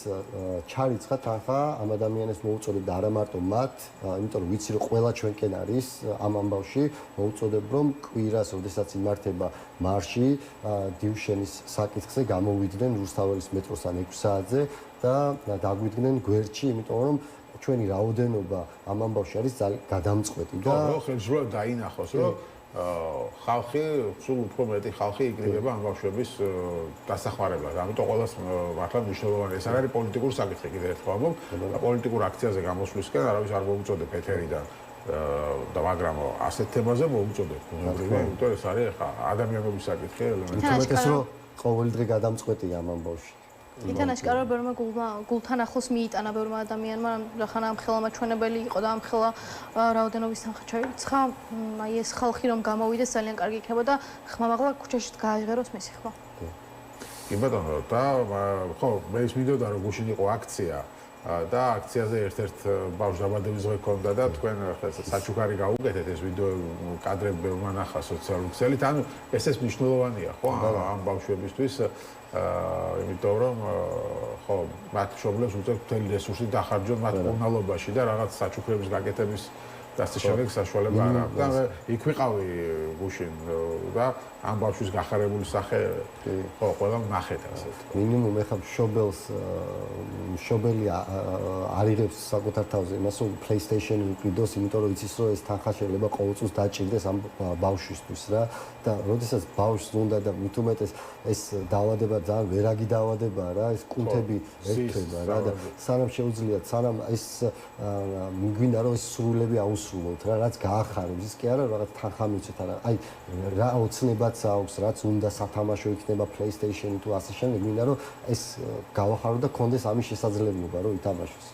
ჩარიცხა თანხა, ამ ადამიანებს მოუწოდებ და არა მარტო მათ, იმიტომ რომ ვიცი რომ ყველა ჩვენკენ არის ამ ამბავში, მოუწოდებ რომ კვირას, როდესაც იმართება მარში, დიუშენის საკითხზე გამოვიდნენ რუსთაველის მეტროსთან 6 საათზე და დაგვიდგნენ გვერდში, იმიტომ რომ ჩვენი რაოდენობა ამ ამბავში არის გადამწყვეტი და ხო, ხელშეუხებლად დაინახოს, რომ ხალხი, სულ უფრო მეტი ხალხი იკრიბება ამ ბავშვების დასახმარებლად. ამიტომ ყველას მართლა მნიშვნელოვანი ეს არ არის პოლიტიკური საკითხი, კიდევ ერთხელ ამბობ, და პოლიტიკურ აქციაზე გამოსვლისკენ არავის არ მოუწოდებ ეთერიდან და მაგრამ ასეთ თემაზე მოუწოდებ. იმიტომ ეს არის ხა ადამიანობის საკითხი ელემენტი. თუმცა რომ ყოველ დღე გადამწყვეტია ამ ამბავში. ითან აშკარა ბევრმა გულთან ახლოს მიიტანა ბევრმა ადამიანმა, რახან ამ ხელა მაჩვენებელი იყო და ამ ხელა რაოდენობის თანხა ჩაირიცხა. აი ეს ხალხი რომ გამოვიდეს ძალიან კარგი იქნებოდა ხმამაღლა ქუჩაში გაიღეროს მისი ხმა. კი ბატონო, და ხო, მე ის მინდოდა რომ გუშინ იყო აქცია და აქციაზე ერთ-ერთ ბავშვ დაბადების დღე ჰქონდა და თქვენ საჩუქარი გაუკეთეთ ეს ვიდეო კადრები ბევრმა ნახა სოციალურ ქსელით. ანუ ეს მნიშვნელოვანია ხო ამ ბავშვებისთვის. იმიტომ რომ ხო მათ მშობლებს უწევთ მთელი რესურსი დახარჯონ მათ კურნალობაში და რაღაც საჩუქრების გაკეთების და ასე შემდეგ საშუალება არ აქვს. და იქ ვიყავი გუშინ და ამ ბავშვის გახარებული სახე ხო ყველა ნახეთ ასე. მინიმუმ ეხა მშობელი არიღებს საკუთარ თავზე იმას რომ PlayStation ვიყიდოს, იმიტომ რომ იცის რომ ეს თანხა შეიძლება ყოველწელს დაჭირდეს ამ ბავშვისთვის რა და როდესაც ბავშვს უნდა და მით უმეტეს ეს დაავადება ძალიან ვერაგი დაავადებაა რა, ეს კუნთები ერთვება რა და სანამ შეუძლიათ, სანამ ეს მიგვინდა რომ ეს სრულები აუსრულოთ რა, რაც გაახარებს, ის კი არა რაღაც თანხა მიცეთ არა, აი რა ოცნებაც აქვს, რაც უნდა სათამაშო იქნება PlayStation თუ ასე შემდეგ, მინდა რომ ეს გავახარო და კონდეს ამის შესაძლებლობა რომ ითამაშოს.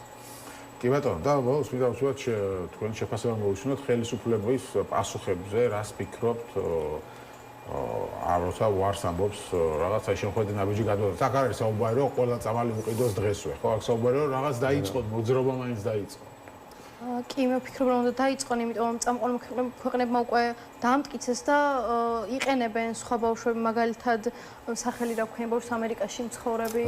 კი ბატონო, და ბოლოს ვიდა ვთქვათ თქვენი შეფასება მოვისმინოთ ხელისუფლების პასუხებზე, რას ფიქრობთ? როცა ვარს ამბობს რაღაცა შეხვედრა ნაბიჯი გადმოდა. აქ არის საუბარი რომ ყველა წამალი უყიდოს დღესვე, ხო? აქ საუბარი რომ რაღაც დაიწყო, მოძრაობა მაინც დაიწყო. კი, მე ვფიქრობ რომ უნდა დაიწყონ, იმიტომ რომ წამყვანი ქვეყნებმა უკვე დაამტკიცეს და იყენებენ სხვა ბავშვები, მაგალითად სახელი რა ქვია ბავშვს ამერიკაში მცხოვრები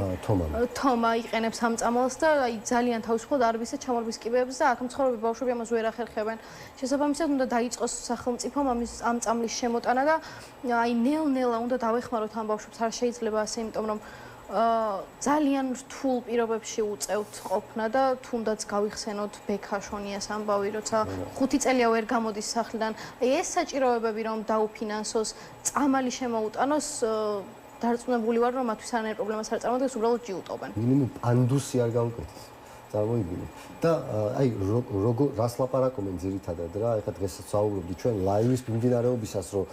თომა იყენებს ამ წამალს და აი ძალიან თავისუფლად არბისეთ ჩამორბის კიბეებს და აქ მცხოვრები ბავშვები ამას ვერ ახერხებენ. შესაბამისად უნდა დაიწყოს სახელმწიფომ ამ წამლის შემოტანა და აი ნელ-ნელა უნდა დავეხმაროთ ამ ბავშვებს, არ შეიძლება ასე, იმიტომ რომ ძალიან რთულ პირობებში უწევთ ყოფნა და თუნდაც გავიხსენოთ ბექაშონიას ამბავი, როცა 5 წელია ვერ გამოდის სახლიდან. აი ეს საჭიროებები რომ დაუფინანსოს, წამალი შემოუტანოს, დარწმუნებული ვარ რომ მათთვის არანაირ პრობლემას არ წარმოადგენს, უბრალოდ ჯიუტობენ. მინიმუმ პანდუსი არ გავუკეთეს. წარმოიდგინე. და აი როგორ რას ლაპარაკობენ ძირითადად რა, ეხლა დღესაც საუბრობდი ჩვენ ლაივის მიმდინარეობისას რომ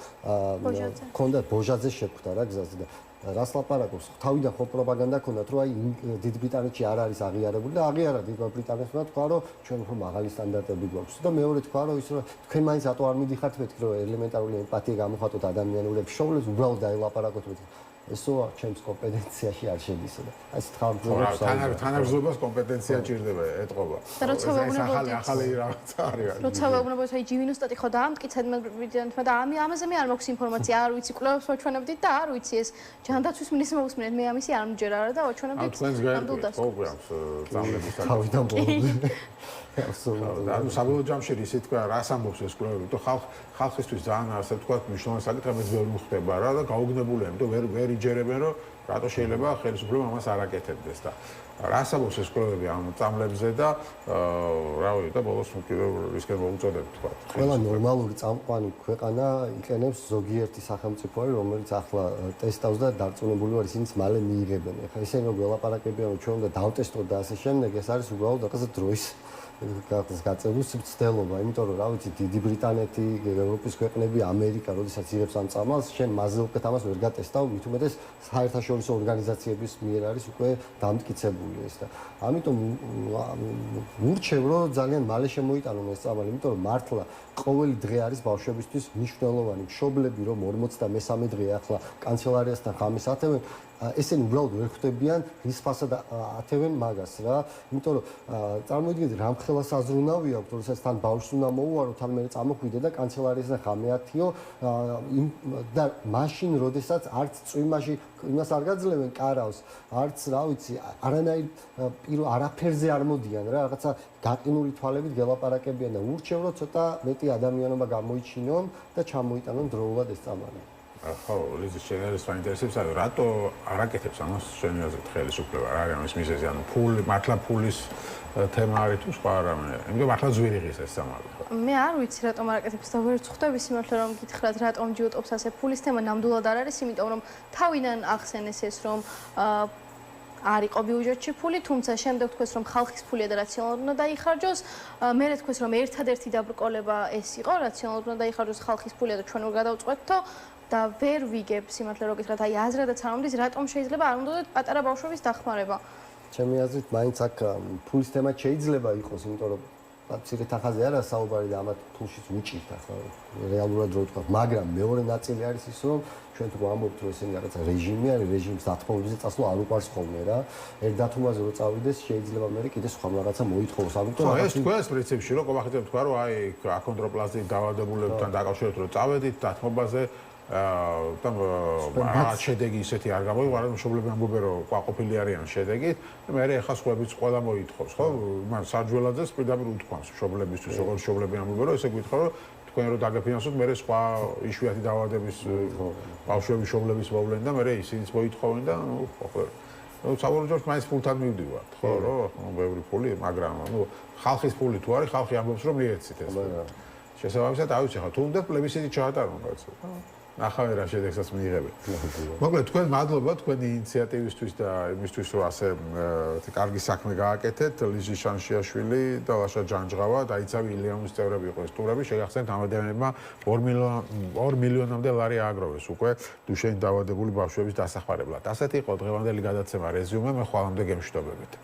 ქონდა ბოჟაძე შეხვდა რა გზაზე და რას ლაპარაკობს? თავიდან ხო პროპაგანდა ქონდათ, რომ აი დიდ ბრიტანეთში არ არის აღიარებული და აღიარა დიდ ბრიტანეთმა თქვა, რომ ჩვენ უფრო მაღალი სტანდარტები გვაქვს და მეორე თქვა, რომ ის რომ თქვენ მაინც რატო არ მიდიხართ მეთქი, რომ ელემენტარული ემპათია გამოხატოთ ადამიანურებს შოვლებს, უბრალოდ დაილაპარაკოთ მეთქი. ესო ჩემს კომპეტენციაში არ შედისა და ეს თანამშრომლობს თანამშრომლობას კომპეტენცია ჭირდება ეთყობა. და როცა ვეუბნებოდით ახალი რაღაცა არის. როცა ვეუბნებოდით აი ჯივინოსტატი ხო დაამტკიცეთ ბრიტანეთმა და ამაზე მე არ მაქვს ინფორმაცია, არ ვიცი, კვლევებს ვაჩვენებდით და არ ვიცი ეს ჯანდაცვის მინისტრს მოვუსმინეთ, მე ამისი არ მჯერა რა და ვაჩვენებდით. თქვენს გაიგეთ პროგრამს წამლების თავიდან ბოლომდე. ანუ საბოლოო ჯამში ისე თქვა რას ამბობს ეს კვლევები, თუ ხალხისთვის ძალიან ასე თქვა მნიშვნელოვანი საკითხებიც ვერ მოხდება რა და გაუგნებულია, იმიტომ ვერ იჯერებენ რომ რატო შეიძლება ხელისუფლება ამას არ აკეთებდეს და რას ამბობს ეს კვლევები ამ წამლებზე და რა ვიცი და ბოლოს კიდევ ისკენ მოუწოდებ თქვა. ყველა ნორმალური წამყვანი ქვეყანა იყენებს ზოგიერთი სახელმწიფოები, რომელიც ახლა ტესტავს და დარწმუნებული ვარ ისინიც მალე მიიღებენ. ეხლა ისინი რომ ველაპარაკებიან რომ ჩვენ უნდა დავტესტოთ და ასე შემდეგ, ეს არის უბრალოდ რაღაცა დროის გაწეული მცდელობა, იმიტომ რომ რა ვიცი, დიდი ბრიტანეთი, ევროპის ქვეყნები, ამერიკა, როდესაც იღებს ამ წამალს, შენ მასზე უკეთ ამას ვერ გატესტავ, მით უმეტეს საერთაშორისო ორგანიზაციების მიერ არის უკვე დამტკიცებული ეს და ამიტომ ურჩევ რომ ძალიან მალე შემოიტანონ ეს წამალი, იმიტომ რომ მართლა ყოველი დღე არის ბავშვებისთვის მნიშვნელოვანი. მშობლები რომ 43 დღე ახლა კანცელარიასთან ხამის ათევენ, ესენი უბრალოდ ვერ ხვდებიან რის ფასად ათევენ მაგას რა. იმიტომ რომ წარმოიდგინეთ რამხელა საზრუნავი აქვს, როდესაც თან ბავშვს უნდა მოუარო, თან მე წამოხვიდე და კანცელარიასთან ხამე ათიო და მაშინ როდესაც არც წვიმაში იმას არ გაძლევენ კარავს, არც რა ვიცი, არანაირ არაფერზე არ მოდიან რა, რაღაცა გაყინული თვალებით გელაპარაკებიან და ურჩევ რომ ცოტა მეტი ადამიანობა გამოიჩინონ და ჩამოიტანონ დროულად ეს წამალი. ხო, ლიზის შენერეს მაინტერესებს, რატო არ აკეთებს ამას შენი აზრით ხელისუფლება? რა არის ამის მიზეზი? ანუ მართლა ფულის თემა არის თუ სხვა რამე? იმიტომ მართლა ძვირი ღირს ეს წამალი. მე არ ვიცი რატომ არ აკეთებს და ვერ ვხვდები სიმართლე რომ გითხრათ რატომ ჯიუტობს ასე ფულის თემა ნამდვილად არ არის, იმიტომ რომ თავიდან ახსენეს ეს რომ არ იყო ბიუჯეტში ფული, თუმცა შემდეგ თქვეს რომ ხალხის ფულია და რაციონალურად უნდა დაიხარჯოს. მერე თქვეს რომ ერთადერთი დაბრკოლება ეს იყო, რაციონალურად უნდა დაიხარჯოს ხალხის ფულია და ჩვენ ვერ გადავწყვეტთო და ვერ ვიგებ სიმართლე რომ გითხრათ, აი აზრადაც არ მომდის, რატომ შეიძლება არ უნდათ პატარა ბავშვების დახმარება. ჩემი აზრით, მაინც აქ ფულის თემა შეიძლება იყოს, იმიტომ რომ მცირე თანხაზე არა საუბარი და ამათ ფულშიც უჭირთ ახლა რეალურად რო ვთქვა, მაგრამ მეორე ნაწილი არის ის, რომ ჩვენ თუ ვამბობთ, რომ ესენი რაღაცა რეჟიმი არის, რეჟიმს დათმობებზე წასვლა არ უყვარს ხოლმე რა. ერთ დათმობაზე რო წავიდეს, შეიძლება მე კიდე სხვა რაღაცა მოითხოვოს. ამიტომ ეს თქვენს პრინციპში რო ყოხეთებ თქვა, რომ აი აკონდროპლაზტით დაავადებულებთან დაკავშირებით რო წავედით დათმობაზე там რაღაც შედეგი ისეთი არ გამოიღო, მაგრამ მშობლები ამბობენ რომ ყვაყოფილი არიან შედეგით. მე ეხა სხვაებიც ყველა მოითხოვს, ხო? მან საჯველაძეს პირდაპირ უთქვამს მშობლებისთვის, როგორც მშობლები ამბობენ რომ ესე გითხრა რომ თქვენ რო დაგეფინანსოთ, მე სხვა იშვიათი დაავადების ბავშვების მშობლების მოვლენ და მე ისინიც მოითხოვენ და ნუ ხო. ну საბოლოოდ მაინც ფულთან მივდივართ, ხო, რომ ბევრი ფული, მაგრამ ну ხალხის ფული თუ არის, ხალხი ამბობს რომ მიეცით ეს. შესაბამისად, ავიცი ხა, თუ უნდა პლებისციტი ჩაატარონ კაცო. ნახავენ რა შედეგსაც მიიღებენ. მოკლედ, თქვენ მადლობა თქვენი ინიციატივისთვის და იმისთვის, რომ ასე კარგი საქმე გააკეთეთ. ლიზი შანშიაშვილი და ლაშა ჯანჯღავა, დაიცავი ილიამის წევრები იყო ეს ტურები, შეგახსენებთ ამადიანებმა 2 მილიონამდე ლარი ააგროვეს უკვე დუშეინ დაავადებული ბავშვების დასახმარებლად. ასეთი იყო დღევანდელი გადაცემა რეზიუმე, მე ხვალამდე გემშვიდობებით.